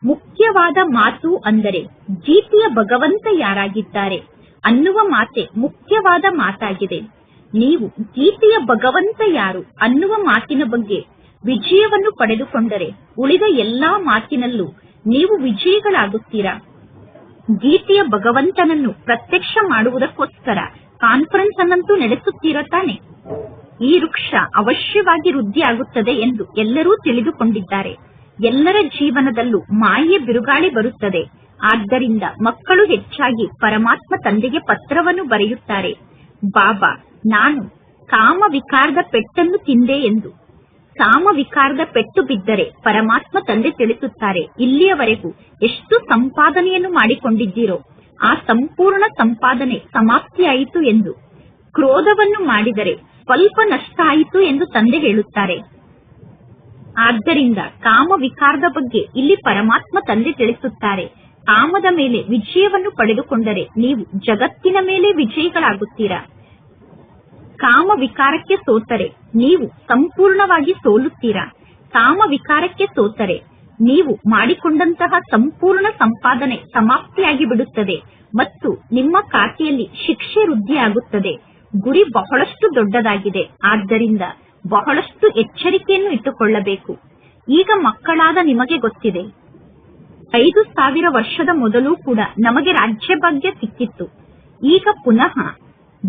ಮುಖ್ಯವಾದ ಮಾತು ಅಂದರೆ ಗೀತೆಯ ಭಗವಂತ ಯಾರಾಗಿದ್ದಾರೆ ಅನ್ನುವ ಮಾತೆ ಮುಖ್ಯವಾದ ಮಾತಾಗಿದೆ. ನೀವು ಗೀತೆಯ ಭಗವಂತ ಯಾರು ಅನ್ನುವ ಮಾತಿನ ಬಗ್ಗೆ ವಿಜಯವನ್ನು ಪಡೆದುಕೊಂಡರೆ ಉಳಿದ ಎಲ್ಲಾ ಮಾತಿನಲ್ಲೂ ನೀವು ವಿಜಯಿಗಳಾಗುತ್ತೀರಾ. ಗೀತೆಯ ಭಗವಂತನನ್ನು ಪ್ರತ್ಯಕ್ಷ ಮಾಡುವುದಕ್ಕೋಸ್ಕರ ಕಾನ್ಫರೆನ್ಸ್ ಅನ್ನಂತೂ ನಡೆಸುತ್ತೀರಾ ತಾನೆ? ಈ ವೃಕ್ಷ ಅವಶ್ಯವಾಗಿ ವೃದ್ಧಿಯಾಗುತ್ತದೆ ಎಂದು ಎಲ್ಲರೂ ತಿಳಿದುಕೊಂಡಿದ್ದಾರೆ. ಎಲ್ಲರ ಜೀವನದಲ್ಲೂ ಮಾಯೆ ಬಿರುಗಾಳಿ ಬರುತ್ತದೆ. ಆದ್ದರಿಂದ ಮಕ್ಕಳು ಹೆಚ್ಚಾಗಿ ಪರಮಾತ್ಮ ತಂದೆಗೆ ಪತ್ರವನ್ನು ಬರೆಯುತ್ತಾರೆ. ಬಾಬಾ, ನಾನು ಕಾಮ ವಿಕಾರದ ಪೆಟ್ಟನ್ನು ತಿಂದೆ ಎಂದು. ಕಾಮ ವಿಕಾರದ ಪೆಟ್ಟು ಬಿದ್ದರೆ ಪರಮಾತ್ಮ ತಂದೆ ತಿಳಿಸುತ್ತಾರೆ, ಇಲ್ಲಿಯವರೆಗೂ ಎಷ್ಟು ಸಂಪಾದನೆಯನ್ನು ಮಾಡಿಕೊಂಡಿದ್ದೀರೋ ಆ ಸಂಪೂರ್ಣ ಸಂಪಾದನೆ ಸಮಾಪ್ತಿಯಾಯಿತು ಎಂದು. ಕ್ರೋಧವನ್ನು ಮಾಡಿದರೆ ಸ್ವಲ್ಪ ನಷ್ಟ ಆಯಿತು ಎಂದು ತಂದೆ ಹೇಳುತ್ತಾರೆ. ಆದ್ದರಿಂದ ಕಾಮ ವಿಕಾರದ ಬಗ್ಗೆ ಇಲ್ಲಿ ಪರಮಾತ್ಮ ತಂದೆ ತಿಳಿಸುತ್ತಾರೆ. ಕಾಮದ ಮೇಲೆ ವಿಜಯವನ್ನು ಪಡೆದುಕೊಂಡರೆ ನೀವು ಜಗತ್ತಿನ ಮೇಲೆ ವಿಜಯಿಗಳಾಗುತ್ತೀರಾ. ಕಾಮ ವಿಕಾರಕ್ಕೆ ಸೋತರೆ ನೀವು ಸಂಪೂರ್ಣವಾಗಿ ಸೋಲುತ್ತೀರಾ. ಕಾಮ ವಿಕಾರಕ್ಕೆ ಸೋತರೆ ನೀವು ಮಾಡಿಕೊಂಡಂತಹ ಸಂಪೂರ್ಣ ಸಂಪಾದನೆ ಸಮಾಪ್ತಿಯಾಗಿ ಬಿಡುತ್ತದೆ ಮತ್ತು ನಿಮ್ಮ ಖಾತೆಯಲ್ಲಿ ಶಿಕ್ಷೆ ವೃದ್ಧಿಯಾಗುತ್ತದೆ. ಗುರಿ ಬಹಳಷ್ಟು ದೊಡ್ಡದಾಗಿದೆ. ಆದ್ದರಿಂದ ಬಹಳಷ್ಟು ಎಚ್ಚರಿಕೆಯನ್ನು ಇಟ್ಟುಕೊಳ್ಳಬೇಕು. ಈಗ ಮಕ್ಕಳಾದ ನಿಮಗೆ ಗೊತ್ತಿದೆ, 5000 ವರ್ಷದ ಮೊದಲು ಕೂಡ ನಮಗೆ ರಾಜ್ಯಭಾಗ್ಯ ಸಿಕ್ಕಿತ್ತು. ಈಗ ಪುನಃ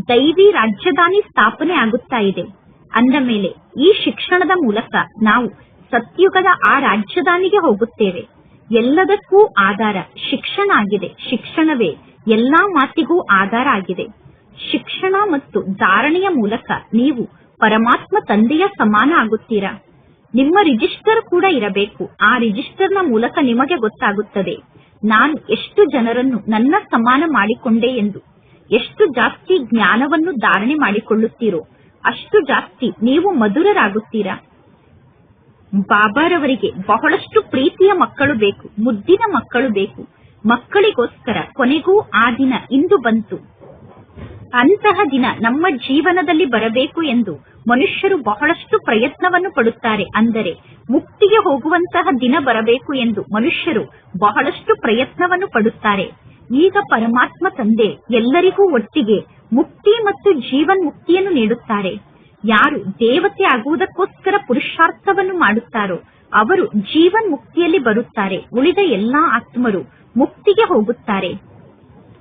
ದೈವಿ ರಾಜಧಾನಿ ಸ್ಥಾಪನೆ ಆಗುತ್ತಾ ಇದೆ. ಅಂದ ಮೇಲೆ ಈ ಶಿಕ್ಷಣದ ಮೂಲಕ ನಾವು ಸತ್ಯುಗದ ಆ ರಾಜಧಾನಿಗೆ ಹೋಗುತ್ತೇವೆ. ಎಲ್ಲದಕ್ಕೂ ಆಧಾರ ಶಿಕ್ಷಣ ಆಗಿದೆ. ಶಿಕ್ಷಣವೇ ಎಲ್ಲಾ ಮಾತಿಗೂ ಆಧಾರ ಆಗಿದೆ. ಶಿಕ್ಷಣ ಮತ್ತು ಧಾರಣೆಯ ಮೂಲಕ ನೀವು ಪರಮಾತ್ಮ ತಂದೆಯ ಸಮಾನ ಆಗುತ್ತೀರಾ. ನಿಮ್ಮ ರಿಜಿಸ್ಟರ್ ಕೂಡ ಇರಬೇಕು. ಆ ರಿಜಿಸ್ಟರ್ನ ಮೂಲಕ ನಿಮಗೆ ಗೊತ್ತಾಗುತ್ತದೆ, ನಾನು ಎಷ್ಟು ಜನರನ್ನು ನನ್ನ ಸಮಾನ ಮಾಡಿಕೊಂಡೆ ಎಂದು. ಎಷ್ಟು ಜಾಸ್ತಿ ಜ್ಞಾನವನ್ನು ಧಾರಣೆ ಮಾಡಿಕೊಳ್ಳುತ್ತೀರೋ ಅಷ್ಟು ಜಾಸ್ತಿ ನೀವು ಮಧುರರಾಗುತ್ತೀರಾ. ಬಾಬಾರವರಿಗೆ ಬಹಳಷ್ಟು ಪ್ರೀತಿಯ ಮಕ್ಕಳು ಬೇಕು, ಮುದ್ದಿನ ಮಕ್ಕಳು ಬೇಕು. ಮಕ್ಕಳಿಗೋಸ್ಕರ ಕೊನೆಗೂ ಆ ದಿನ ಇಂದು ಬಂತು. ಅಂತಹ ದಿನ ನಮ್ಮ ಜೀವನದಲ್ಲಿ ಬರಬೇಕು ಎಂದು ಮನುಷ್ಯರು ಬಹಳಷ್ಟು ಪ್ರಯತ್ನವನ್ನು ಪಡುತ್ತಾರೆ. ಅಂದರೆ ಮುಕ್ತಿಗೆ ಹೋಗುವಂತಹ ದಿನ ಬರಬೇಕು ಎಂದು ಮನುಷ್ಯರು ಬಹಳಷ್ಟು ಪ್ರಯತ್ನವನ್ನು ಪಡುತ್ತಾರೆ. ಈಗ ಪರಮಾತ್ಮ ತಂದೆ ಎಲ್ಲರಿಗೂ ಒಟ್ಟಿಗೆ ಮುಕ್ತಿ ಮತ್ತು ಜೀವನ್ ಮುಕ್ತಿಯನ್ನು ನೀಡುತ್ತಾರೆ. ಯಾರು ದೇವತೆ ಆಗುವುದಕ್ಕೋಸ್ಕರ ಪುರುಷಾರ್ಥವನ್ನು ಮಾಡುತ್ತಾರೋ ಅವರು ಜೀವನ್ ಮುಕ್ತಿಯಲ್ಲಿ ಬರುತ್ತಾರೆ. ಉಳಿದ ಎಲ್ಲಾ ಆತ್ಮರು ಮುಕ್ತಿಗೆ ಹೋಗುತ್ತಾರೆ.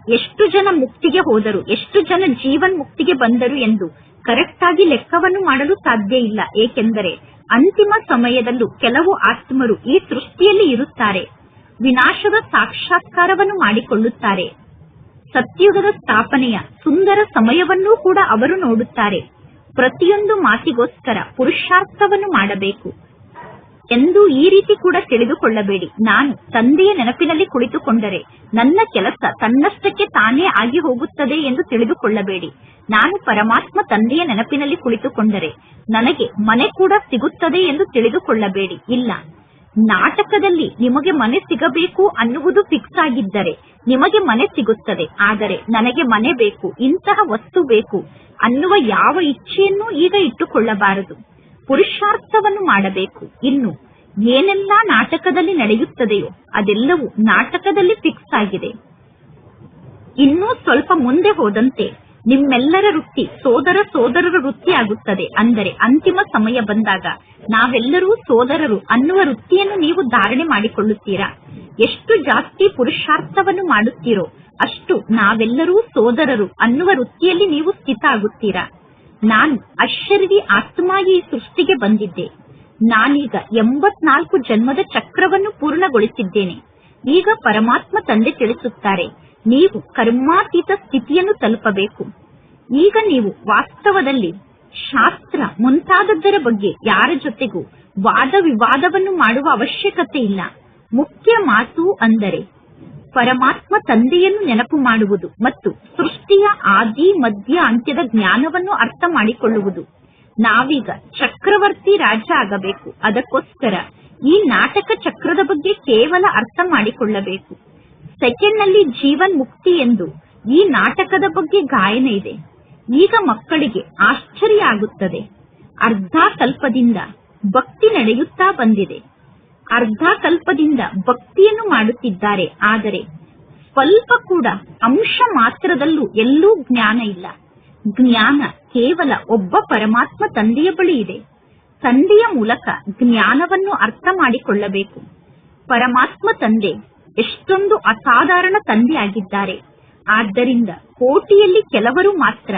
ಎಷ್ಟು ಜನ ಮುಕ್ತಿಗೆ ಹೋದರು, ಎಷ್ಟು ಜನ ಜೀವನ್ ಮುಕ್ತಿಗೆ ಬಂದರು ಎಂದು ಕರೆಕ್ಟ್ ಆಗಿ ಲೆಕ್ಕವನ್ನು ಮಾಡಲು ಸಾಧ್ಯ ಇಲ್ಲ. ಏಕೆಂದರೆ ಅಂತಿಮ ಸಮಯದಲ್ಲೂ ಕೆಲವು ಆತ್ಮರು ಈ ಸೃಷ್ಟಿಯಲ್ಲಿ ಇರುತ್ತಾರೆ, ವಿನಾಶದ ಸಾಕ್ಷಾತ್ಕಾರವನ್ನು ಮಾಡಿಕೊಳ್ಳುತ್ತಾರೆ. ಸತ್ಯುಗದ ಸ್ಥಾಪನೆಯ ಸುಂದರ ಸಮಯವನ್ನೂ ಕೂಡ ಅವರು ನೋಡುತ್ತಾರೆ. ಪ್ರತಿಯೊಂದು ಮಾತಿಗೋಸ್ಕರ ಪುರುಷಾರ್ಥವನ್ನು ಮಾಡಬೇಕು ಎಂದು ಈ ರೀತಿ ಕೂಡ ತಿಳಿದುಕೊಳ್ಳಬೇಡಿ. ನಾನು ತಂದೆಯ ನೆನಪಿನಲ್ಲಿ ಕುಳಿತುಕೊಂಡರೆ ನನ್ನ ಕೆಲಸ ತನ್ನಷ್ಟಕ್ಕೆ ತಾನೇ ಆಗಿ ಹೋಗುತ್ತದೆ ಎಂದು ತಿಳಿದುಕೊಳ್ಳಬೇಡಿ. ನಾನು ಪರಮಾತ್ಮ ತಂದೆಯ ನೆನಪಿನಲ್ಲಿ ಕುಳಿತುಕೊಂಡರೆ ನನಗೆ ಮನೆ ಕೂಡ ಸಿಗುತ್ತದೆ ಎಂದು ತಿಳಿದುಕೊಳ್ಳಬೇಡಿ. ಇಲ್ಲ, ನಾಟಕದಲ್ಲಿ ನಿಮಗೆ ಮನೆ ಸಿಗಬೇಕು ಅನ್ನುವುದು ಫಿಕ್ಸ್ ಆಗಿದ್ದರೆ ನಿಮಗೆ ಮನೆ ಸಿಗುತ್ತದೆ. ಆದರೆ ನನಗೆ ಮನೆ ಬೇಕು, ಇಂತಹ ವಸ್ತು ಬೇಕು ಅನ್ನುವ ಯಾವ ಇಚ್ಛೆಯನ್ನೂ ಈಗ ಇಟ್ಟುಕೊಳ್ಳಬಾರದು. ಪುರುಷಾರ್ಥವನ್ನು ಮಾಡಬೇಕು. ಇನ್ನು ಏನೆಲ್ಲಾ ನಾಟಕದಲ್ಲಿ ನಡೆಯುತ್ತದೆಯೋ ಅದೆಲ್ಲವೂ ನಾಟಕದಲ್ಲಿ ಫಿಕ್ಸ್ ಆಗಿದೆ. ಇನ್ನೂ ಸ್ವಲ್ಪ ಮುಂದೆ ಹೋದಂತೆ ನಿಮ್ಮೆಲ್ಲರ ವೃತ್ತಿ ಸೋದರರ ವೃತ್ತಿ ಆಗುತ್ತದೆ. ಅಂದರೆ ಅಂತಿಮ ಸಮಯ ಬಂದಾಗ ನಾವೆಲ್ಲರೂ ಸೋದರರು ಅನ್ನುವ ವೃತ್ತಿಯನ್ನು ನೀವು ಧಾರಣೆ ಮಾಡಿಕೊಳ್ಳುತ್ತೀರಾ. ಎಷ್ಟು ಜಾಸ್ತಿ ಪುರುಷಾರ್ಥವನ್ನು ಮಾಡುತ್ತೀರೋ ಅಷ್ಟು ನಾವೆಲ್ಲರೂ ಸೋದರರು ಅನ್ನುವ ವೃತ್ತಿಯಲ್ಲಿ ನೀವು ಸ್ಥಿತ ಆಗುತ್ತೀರಾ. ನಾನು ಅಶರೀರಿ ಆತ್ಮಾಗಿ ಈ ಸೃಷ್ಟಿಗೆ ಬಂದಿದ್ದೆ. ನಾನೀಗ 84 ಜನ್ಮದ ಚಕ್ರವನ್ನು ಪೂರ್ಣಗೊಳಿಸಿದ್ದೇನೆ. ಈಗ ಪರಮಾತ್ಮ ತಂದೆ ತಿಳಿಸುತ್ತಾರೆ, ನೀವು ಕರ್ಮಾತೀತ ಸ್ಥಿತಿಯನ್ನು ತಲುಪಬೇಕು. ಈಗ ನೀವು ವಾಸ್ತವದಲ್ಲಿ ಶಾಸ್ತ್ರ ಮುಂತಾದದ್ದರ ಬಗ್ಗೆ ಯಾರ ಜೊತೆಗೂ ವಾದ ವಿವಾದವನ್ನು ಮಾಡುವ ಅವಶ್ಯಕತೆ ಇಲ್ಲ. ಮುಖ್ಯ ಮಾತು ಅಂದರೆ ಪರಮಾತ್ಮ ತಂದೆಯನ್ನು ನೆನಪು ಮಾಡುವುದು ಮತ್ತು ಸೃಷ್ಟಿಯ ಆದಿ ಮಧ್ಯ ಅಂತ್ಯದ ಜ್ಞಾನವನ್ನು ಅರ್ಥ ಮಾಡಿಕೊಳ್ಳುವುದು. ನಾವೀಗ ಚಕ್ರವರ್ತಿ ರಾಜ ಆಗಬೇಕು. ಅದಕ್ಕೋಸ್ಕರ ಈ ನಾಟಕ ಚಕ್ರದ ಬಗ್ಗೆ ಕೇವಲ ಅರ್ಥ ಮಾಡಿಕೊಳ್ಳಬೇಕು. ಸೆಕೆಂಡ್ ನಲ್ಲಿ ಜೀವನ್ ಮುಕ್ತಿ ಎಂದು ಈ ನಾಟಕದ ಬಗ್ಗೆ ಗಾಯನ ಇದೆ. ಈಗ ಮಕ್ಕಳಿಗೆ ಆಶ್ಚರ್ಯ ಆಗುತ್ತದೆ. ಅರ್ಧ ಕಲ್ಪದಿಂದ ಭಕ್ತಿ ನಡೆಯುತ್ತಾ ಬಂದಿದೆ. ಅರ್ಧ ಕಲ್ಪದಿಂದ ಭಕ್ತಿಯನ್ನು ಮಾಡುತ್ತಿದ್ದಾರೆ. ಆದರೆ ಸ್ವಲ್ಪ ಕೂಡ ಅಂಶ ಮಾತ್ರದಲ್ಲೂ ಎಲ್ಲೂ ಜ್ಞಾನ ಇಲ್ಲ. ಜ್ಞಾನ ಕೇವಲ ಒಬ್ಬ ಪರಮಾತ್ಮ ತಂದೆಯ ಬಳಿ ಇದೆ. ತಂದೆಯ ಮೂಲಕ ಜ್ಞಾನವನ್ನು ಅರ್ಥ ಮಾಡಿಕೊಳ್ಳಬೇಕು. ಪರಮಾತ್ಮ ತಂದೆ ಎಷ್ಟೊಂದು ಅಸಾಧಾರಣ ತಂದೆ ಆಗಿದ್ದಾರೆ. ಆದ್ದರಿಂದ ಕೋಟಿಯಲ್ಲಿ ಕೆಲವರು ಮಾತ್ರ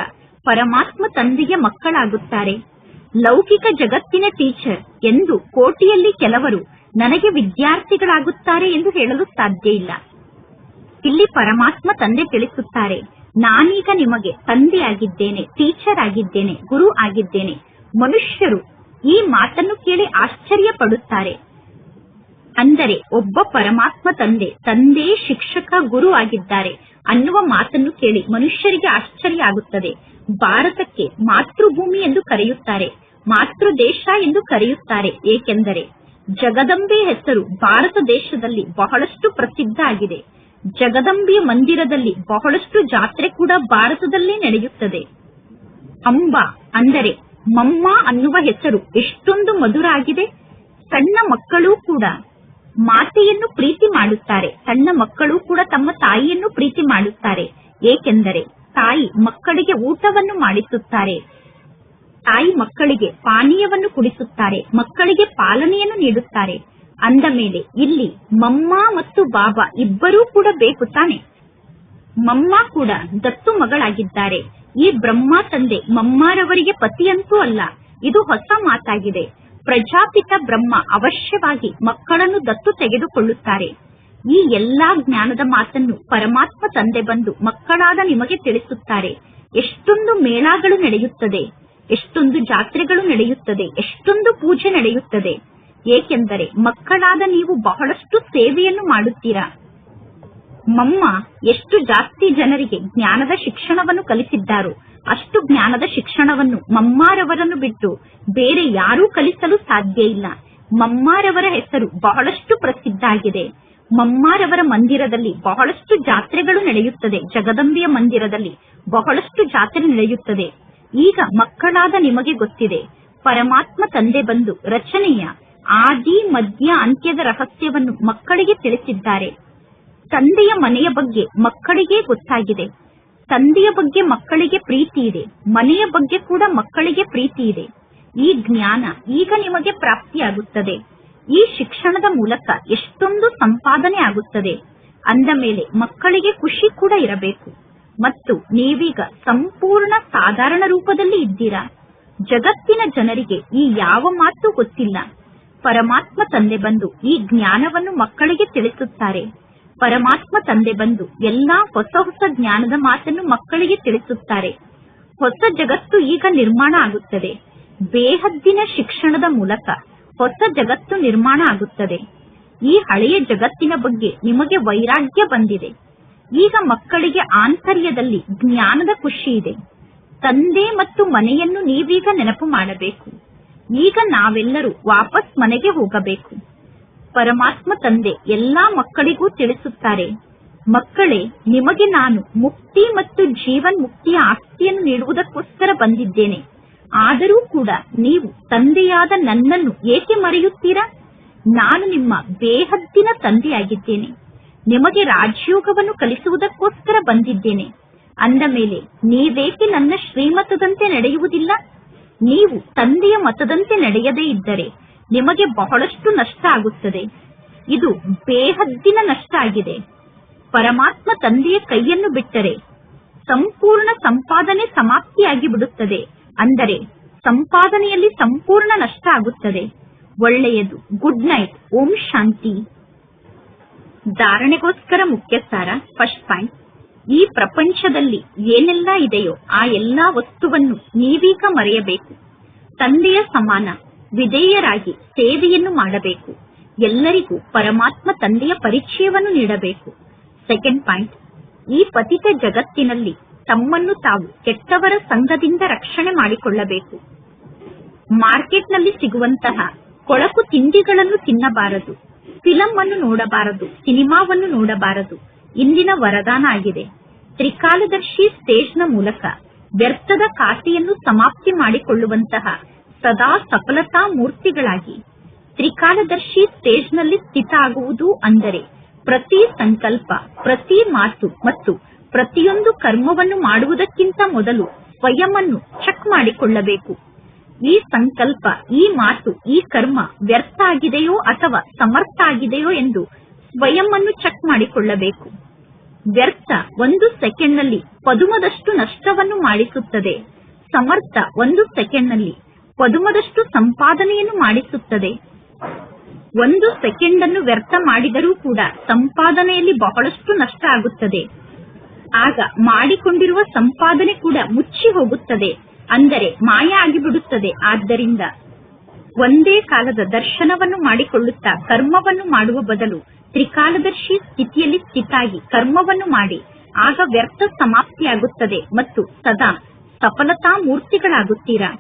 ಪರಮಾತ್ಮ ತಂದೆಗೆ ಮಕ್ಕಳಾಗುತ್ತಾರೆ. ಲೌಕಿಕ ಜಗತ್ತಿನ ಟೀಚರ್ ಎಂದು ಕೋಟಿಯಲ್ಲಿ ಕೆಲವರು ನನಗೆ ವಿದ್ಯಾರ್ಥಿಗಳಾಗುತ್ತಾರೆ ಎಂದು ಹೇಳಲು ಸಾಧ್ಯ ಇಲ್ಲ. ಇಲ್ಲಿ ಪರಮಾತ್ಮ ತಂದೆ ತಿಳಿಸುತ್ತಾರೆ, ನಾನೀಗ ನಿಮಗೆ ತಂದೆ ಆಗಿದ್ದೇನೆ, ಟೀಚರ್ ಆಗಿದ್ದೇನೆ, ಗುರು ಆಗಿದ್ದೇನೆ. ಮನುಷ್ಯರು ಈ ಮಾತನ್ನು ಕೇಳಿ ಆಶ್ಚರ್ಯ ಪಡುತ್ತಾರೆ. ಅಂದರೆ ಒಬ್ಬ ಪರಮಾತ್ಮ ತಂದೆ ಶಿಕ್ಷಕ ಗುರು ಆಗಿದ್ದಾರೆ ಅನ್ನುವ ಮಾತನ್ನು ಕೇಳಿ ಮನುಷ್ಯರಿಗೆ ಆಶ್ಚರ್ಯ ಆಗುತ್ತದೆ. ಭಾರತಕ್ಕೆ ಮಾತೃಭೂಮಿ ಎಂದು ಕರೆಯುತ್ತಾರೆ, ಮಾತೃ ದೇಶ ಎಂದು ಕರೆಯುತ್ತಾರೆ. ಏಕೆಂದರೆ ಜಗದಂಬೆ ಹೆಸರು ಭಾರತ ದೇಶದಲ್ಲಿ ಬಹಳಷ್ಟು ಪ್ರಸಿದ್ಧ ಆಗಿದೆ. ಜಗದಂಬೆಯ ಮಂದಿರದಲ್ಲಿ ಬಹಳಷ್ಟು ಜಾತ್ರೆ ಕೂಡ ಭಾರತದಲ್ಲೇ ನಡೆಯುತ್ತದೆ. ಅಂಬಾ ಅಂದರೆ ಮಮ್ಮ ಅನ್ನುವ ಹೆಸರು ಎಷ್ಟೊಂದು ಮಧುರ ಆಗಿದೆ. ಸಣ್ಣ ಮಕ್ಕಳು ಕೂಡ ಮಾತೆಯನ್ನು ಪ್ರೀತಿ ಮಾಡುತ್ತಾರೆ. ಸಣ್ಣ ಮಕ್ಕಳು ಕೂಡ ತಮ್ಮ ತಾಯಿಯನ್ನು ಪ್ರೀತಿ ಮಾಡುತ್ತಾರೆ. ಏಕೆಂದರೆ ತಾಯಿ ಮಕ್ಕಳಿಗೆ ಊಟವನ್ನು ಮಾಡಿಸುತ್ತಾರೆ, ತಾಯಿ ಮಕ್ಕಳಿಗೆ ಪಾನೀಯವನ್ನು ಕುಡಿಸುತ್ತಾರೆ, ಮಕ್ಕಳಿಗೆ ಪಾಲನೆಯನ್ನು ನೀಡುತ್ತಾರೆ. ಅಂದ ಮೇಲೆ ಇಲ್ಲಿ ಮಮ್ಮ ಮತ್ತು ಬಾಬಾ ಇಬ್ಬರೂ ಕೂಡ ಬೇಕು ತಾನೆ. ಮಮ್ಮ ಕೂಡ ದತ್ತು ಮಗಳಾಗಿದ್ದಾರೆ. ಈ ಬ್ರಹ್ಮ ತಂದೆ ಮಮ್ಮಾರವರಿಗೆ ಪತಿಯಂತೂ ಅಲ್ಲ. ಇದು ಹೊಸ ಮಾತಾಗಿದೆ. ಪ್ರಜಾಪಿತ ಬ್ರಹ್ಮ ಅವಶ್ಯವಾಗಿ ಮಕ್ಕಳನ್ನು ದತ್ತು ತೆಗೆದುಕೊಳ್ಳುತ್ತಾರೆ. ಈ ಎಲ್ಲಾ ಜ್ಞಾನದ ಮಾತನ್ನು ಪರಮಾತ್ಮ ತಂದೆ ಬಂದು ಮಕ್ಕಳಾದ ನಿಮಗೆ ತಿಳಿಸುತ್ತಾರೆ. ಎಷ್ಟೊಂದು ಮೇಳಗಳು ನಡೆಯುತ್ತದೆ, ಎಷ್ಟೊಂದು ಜಾತ್ರೆಗಳು ನಡೆಯುತ್ತದೆ, ಎಷ್ಟೊಂದು ಪೂಜೆ ನಡೆಯುತ್ತದೆ. ಏಕೆಂದರೆ ಮಕ್ಕಳಾದ ನೀವು ಬಹಳಷ್ಟು ಸೇವೆಯನ್ನು ಮಾಡುತ್ತೀರಾ. ಮಮ್ಮ ಎಷ್ಟು ಜಾಸ್ತಿ ಜನರಿಗೆ ಜ್ಞಾನದ ಶಿಕ್ಷಣವನ್ನು ಕಲಿಸಿದ್ದಾರೋ ಅಷ್ಟು ಜ್ಞಾನದ ಶಿಕ್ಷಣವನ್ನು ಮಮ್ಮಾರವರನ್ನು ಬಿಟ್ಟು ಬೇರೆ ಯಾರೂ ಕಲಿಸಲು ಸಾಧ್ಯ ಇಲ್ಲ. ಮಮ್ಮಾರವರ ಹೆಸರು ಬಹಳಷ್ಟು ಪ್ರಸಿದ್ಧ ಆಗಿದೆ. ಮಮ್ಮಾರವರ ಮಂದಿರದಲ್ಲಿ ಬಹಳಷ್ಟು ಜಾತ್ರೆಗಳು ನಡೆಯುತ್ತದೆ. ಜಗದಂಬೆಯ ಮಂದಿರದಲ್ಲಿ ಬಹಳಷ್ಟು ಜಾತ್ರೆ ನಡೆಯುತ್ತದೆ. ಈಗ ಮಕ್ಕಳಾದ ನಿಮಗೆ ಗೊತ್ತಿದೆ, ಪರಮಾತ್ಮ ತಂದೆ ಬಂದು ರಚನೆಯ ಆದಿ ಮಧ್ಯ ಅಂತ್ಯದ ರಹಸ್ಯವನ್ನು ಮಕ್ಕಳಿಗೆ ತಿಳಿಸಿದ್ದಾರೆ. ತಂದೆಯ ಮನೆಯ ಬಗ್ಗೆ ಮಕ್ಕಳಿಗೆ ಗೊತ್ತಾಗಿದೆ. ತಂದೆಯ ಬಗ್ಗೆ ಮಕ್ಕಳಿಗೆ ಪ್ರೀತಿ ಇದೆ. ಮನೆಯ ಬಗ್ಗೆ ಕೂಡ ಮಕ್ಕಳಿಗೆ ಪ್ರೀತಿ ಇದೆ. ಈ ಜ್ಞಾನ ಈಗ ನಿಮಗೆ ಪ್ರಾಪ್ತಿಯಾಗುತ್ತದೆ. ಈ ಶಿಕ್ಷಣದ ಮೂಲಕ ಎಷ್ಟೊಂದು ಸಂಪಾದನೆ ಆಗುತ್ತದೆ. ಅಂದ ಮೇಲೆ ಮಕ್ಕಳಿಗೆ ಖುಷಿ ಕೂಡ ಇರಬೇಕು. ಮತ್ತು ನೀವೀಗ ಸಂಪೂರ್ಣ ಸಾಧಾರಣ ರೂಪದಲ್ಲಿ ಇದ್ದೀರಾ. ಜಗತ್ತಿನ ಜನರಿಗೆ ಈ ಯಾವ ಮಾತು ಗೊತ್ತಿಲ್ಲ. ಪರಮಾತ್ಮ ತಂದೆ ಬಂದು ಈ ಜ್ಞಾನವನ್ನು ಮಕ್ಕಳಿಗೆ ತಿಳಿಸುತ್ತಾರೆ. ಪರಮಾತ್ಮ ತಂದೆ ಬಂದು ಎಲ್ಲಾ ಹೊಸ ಹೊಸ ಜ್ಞಾನದ ಮಾತನ್ನು ಮಕ್ಕಳಿಗೆ ತಿಳಿಸುತ್ತಾರೆ. ಹೊಸ ಜಗತ್ತು ಈಗ ನಿರ್ಮಾಣ ಆಗುತ್ತದೆ. ಬೇಹದ್ದಿನ ಶಿಕ್ಷಣದ ಮೂಲಕ ಹೊಸ ಜಗತ್ತು ನಿರ್ಮಾಣ ಆಗುತ್ತದೆ. ಈ ಹಳೆಯ ಜಗತ್ತಿನ ಬಗ್ಗೆ ನಿಮಗೆ ವೈರಾಗ್ಯ ಬಂದಿದೆ. ಈಗ ಮಕ್ಕಳಿಗೆ ಆಂತರ್ಯದಲ್ಲಿ ಜ್ಞಾನದ ಖುಷಿ ಇದೆ. ತಂದೆ ಮತ್ತು ಮನೆಯನ್ನು ನೀವೀಗ ನೆನಪು ಮಾಡಬೇಕು. ಈಗ ನಾವೆಲ್ಲರೂ ವಾಪಸ್ ಮನೆಗೆ ಹೋಗಬೇಕು. ಪರಮಾತ್ಮ ತಂದೆ ಎಲ್ಲಾ ಮಕ್ಕಳಿಗೂ ತಿಳಿಸುತ್ತಾರೆ, ಮಕ್ಕಳೇ, ನಿಮಗೆ ನಾನು ಮುಕ್ತಿ ಮತ್ತು ಜೀವನ್ ಮುಕ್ತಿಯ ಆಸ್ತಿಯನ್ನು ನೀಡುವುದಕ್ಕೋಸ್ಕರ ಬಂದಿದ್ದೇನೆ. ಆದರೂ ಕೂಡ ನೀವು ತಂದೆಯಾದ ನನ್ನನ್ನು ಏಕೆ ಮರೆಯುತ್ತೀರಾ? ನಾನು ನಿಮ್ಮ ಬೇಹದ್ದಿನ ತಂದೆಯಾಗಿದ್ದೇನೆ. ನಿಮಗೆ ರಾಜಯೋಗವನ್ನು ಕಲಿಸುವುದಕ್ಕೋಸ್ಕರ ಬಂದಿದ್ದೇನೆ. ಅಂದ ಮೇಲೆ ನೀವೇಕೆ ನನ್ನ ಶ್ರೀಮತದಂತೆ ನಡೆಯುವುದಿಲ್ಲ? ನೀವು ತಂದೆಯ ಮತದಂತೆ ನಡೆಯದೇ ಇದ್ದರೆ ನಿಮಗೆ ಬಹಳಷ್ಟು ನಷ್ಟ ಆಗುತ್ತದೆ. ಇದು ಬೇಹದ್ದಿನ ನಷ್ಟ ಆಗಿದೆ. ಪರಮಾತ್ಮ ತಂದೆಯ ಕೈಯನ್ನು ಬಿಟ್ಟರೆ ಸಂಪೂರ್ಣ ಸಂಪಾದನೆ ಸಮಾಪ್ತಿಯಾಗಿ ಬಿಡುತ್ತದೆ. ಅಂದರೆ ಸಂಪಾದನೆಯಲ್ಲಿ ಸಂಪೂರ್ಣ ನಷ್ಟ ಆಗುತ್ತದೆ. ಒಳ್ಳೆಯದು. Good night. ಓಂ ಶಾಂತಿ. ಧಾರಣೆಗೋಸ್ಕರ ಮುಖ್ಯ ಸಾರ. ಫಸ್ಟ್ ಪಾಯಿಂಟ್, ಈ ಪ್ರಪಂಚದಲ್ಲಿ ಏನೆಲ್ಲ ಇದೆಯೋ ಆ ಎಲ್ಲಾ ವಸ್ತುವನ್ನು ನೀವೀಗ ಮರೆಯಬೇಕು. ತಂದೆಯ ಸಮಾನ ವಿಧೇಯರಾಗಿ ಸೇವೆಯನ್ನು ಮಾಡಬೇಕು. ಎಲ್ಲರಿಗೂ ಪರಮಾತ್ಮ ತಂದೆಯ ಪರಿಚಯವನ್ನು ನೀಡಬೇಕು. ಸೆಕೆಂಡ್ ಪಾಯಿಂಟ್, ಈ ಪತಿತ ಜಗತ್ತಿನಲ್ಲಿ ತಮ್ಮನ್ನು ತಾವು ಕೆಟ್ಟವರ ಸಂಘದಿಂದ ರಕ್ಷಣೆ ಮಾಡಿಕೊಳ್ಳಬೇಕು. ಮಾರ್ಕೆಟ್ನಲ್ಲಿ ಸಿಗುವಂತಹ ಕೊಳಕು ತಿಂಡಿಗಳನ್ನು ತಿನ್ನಬಾರದು. ಫಿಲಂ ಅನ್ನು ನೋಡಬಾರದು. ಸಿನಿಮಾವನ್ನು ನೋಡಬಾರದು. ಇಂದಿನ ವರದಾನ ಆಗಿದೆ. ತ್ರಿಕಾಲದರ್ಶಿ ಸ್ಟೇಜ್ನ ಮೂಲಕ ವ್ಯರ್ಥದ ಖಾತೆಯನ್ನು ಸಮಾಪ್ತಿ ಮಾಡಿಕೊಳ್ಳುವಂತಹ ಸದಾ ಸಫಲತಾ ಮೂರ್ತಿಗಳಾಗಿ ತ್ರಿಕಾಲದರ್ಶಿ ಸ್ಟೇಜ್ನಲ್ಲಿ ಸ್ಥಿತ ಆಗುವುದು ಅಂದರೆ ಪ್ರತಿ ಸಂಕಲ್ಪ, ಪ್ರತಿ ಮಾತು ಮತ್ತು ಪ್ರತಿಯೊಂದು ಕರ್ಮವನ್ನು ಮಾಡುವುದಕ್ಕಿಂತ ಮೊದಲು ಸ್ವಯಂವನ್ನು ಚೆಕ್ ಮಾಡಿಕೊಳ್ಳಬೇಕು. ಈ ಸಂಕಲ್ಪ, ಈ ಮಾತು, ಈ ಕರ್ಮ ವ್ಯರ್ಥ ಆಗಿದೆಯೋ ಅಥವಾ ಸಮರ್ಥ ಆಗಿದೆಯೋ ಎಂದು ಸ್ವಯಂವನ್ನು ಚೆಕ್ ಮಾಡಿಕೊಳ್ಳಬೇಕು. ವ್ಯರ್ಥ 1 ಸೆಕೆಂಡ್ನಲ್ಲಿ ಪದುಮದಷ್ಟು ನಷ್ಟವನ್ನು ಮಾಡಿಸುತ್ತದೆ. ಸಮರ್ಥ 1 ಸೆಕೆಂಡ್ನಲ್ಲಿ ಪದುಮದಷ್ಟು ಸಂಪಾದನೆಯನ್ನು ಮಾಡಿಸುತ್ತದೆ. 1 ಸೆಕೆಂಡ್ ಅನ್ನು ವ್ಯರ್ಥ ಮಾಡಿದರೂ ಕೂಡ ಸಂಪಾದನೆಯಲ್ಲಿ ಬಹಳಷ್ಟು ನಷ್ಟ ಆಗುತ್ತದೆ. ಆಗ ಮಾಡಿಕೊಂಡಿರುವ ಸಂಪಾದನೆ ಕೂಡ ಮುಚ್ಚಿ ಹೋಗುತ್ತದೆ. ಅಂದರೆ ಮಾಯ ಆಗಿಬಿಡುತ್ತದೆ. ಆದ್ದರಿಂದ ಒಂದೇ ಕಾಲದ ದರ್ಶನವನ್ನು ಮಾಡಿಕೊಳ್ಳುತ್ತಾ ಕರ್ಮವನ್ನು ಮಾಡುವ ಬದಲು ತ್ರಿಕಾಲದರ್ಶಿ ಸ್ಥಿತಿಯಲ್ಲಿ ಸ್ಥಿತಾಗಿ ಕರ್ಮವನ್ನು ಮಾಡಿ ಆಗ ವ್ಯರ್ಥ ಸಮಾಪ್ತಿಯಾಗುತ್ತದೆ ಮತ್ತು ಸದಾ ಸಫಲತಾ ಮೂರ್ತಿಗಳಾಗುತ್ತೀರಾ.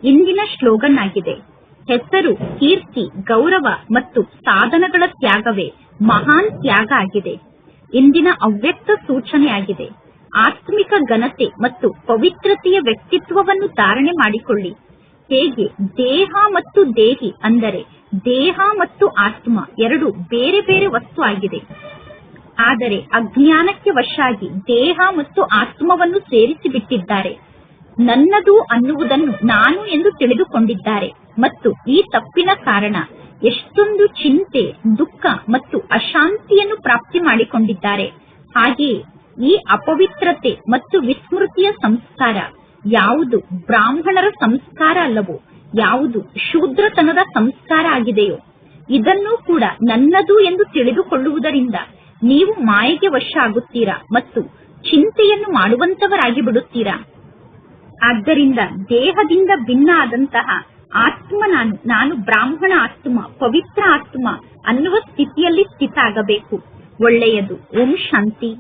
ಇಂದಿನ ಸ್ಲೋಗನ್ ಆಗಿದೆ, ಹೆಸರು, ಕೀರ್ತಿ, ಗೌರವ ಮತ್ತು ಸಾಧನಗಳ ತ್ಯಾಗವೇ ಮಹಾನ್ ತ್ಯಾಗ ಆಗಿದೆ. ಇಂದಿನ ಅವ್ಯಕ್ತ ಸೂಚನೆಯಾಗಿದೆ. ಆತ್ಮಿಕ ಘನತೆ ಮತ್ತು ಪವಿತ್ರತೆಯ ವ್ಯಕ್ತಿತ್ವವನ್ನು ಧಾರಣೆ ಮಾಡಿಕೊಳ್ಳಿ. ಹೇಗೆ ದೇಹ ಮತ್ತು ದೇಹಿ ಅಂದರೆ ದೇಹ ಮತ್ತು ಆತ್ಮ ಎರಡು ಬೇರೆ ಬೇರೆ ವಸ್ತು ಆಗಿದೆ. ಆದರೆ ಅಜ್ಞಾನಕ್ಕೆ ವಶಾಗಿ ದೇಹ ಮತ್ತು ಆತ್ಮವನ್ನು ಸೇರಿಸಿ ಬಿಟ್ಟಿದ್ದಾರೆ. ನನ್ನದು ಅನ್ನುವುದನ್ನು ನಾನು ಎಂದು ತಿಳಿದುಕೊಂಡಿದ್ದಾರೆ ಮತ್ತು ಈ ತಪ್ಪಿನ ಕಾರಣ ಎಷ್ಟೊಂದು ಚಿಂತೆ, ದುಃಖ ಮತ್ತು ಅಶಾಂತಿಯನ್ನು ಪ್ರಾಪ್ತಿ ಮಾಡಿಕೊಂಡಿದ್ದಾರೆ. ಹಾಗೆಯೇ ಈ ಅಪವಿತ್ರತೆ ಮತ್ತು ವಿಸ್ಮೃತಿಯ ಸಂಸ್ಕಾರ ಯಾವುದು ಬ್ರಾಹ್ಮಣರ ಸಂಸ್ಕಾರ ಅಲ್ಲವೋ, ಯಾವುದು ಶೂದ್ರತನದ ಸಂಸ್ಕಾರ ಆಗಿದೆಯೋ ಇದನ್ನೂ ಕೂಡ ನನ್ನದು ಎಂದು ತಿಳಿದುಕೊಳ್ಳುವುದರಿಂದ ನೀವು ಮಾಯೆಗೆ ವಶ ಆಗುತ್ತೀರಾ ಮತ್ತು ಚಿಂತೆಯನ್ನು ಮಾಡುವಂತವರಾಗಿ ಬಿಡುತ್ತೀರಾ. ಆದ್ದರಿಂದ ದೇಹದಿಂದ ಭಿನ್ನ ಆದಂತಹ ಆತ್ಮ ನಾನು ಬ್ರಾಹ್ಮಣ ಆತ್ಮ, ಪವಿತ್ರ ಆತ್ಮ ಅನ್ನುವ ಸ್ಥಿತಿಯಲ್ಲಿ ಸ್ಥಿತ ಆಗಬೇಕು. ಒಳ್ಳೆಯದು. ಓಂ ಶಾಂತಿ.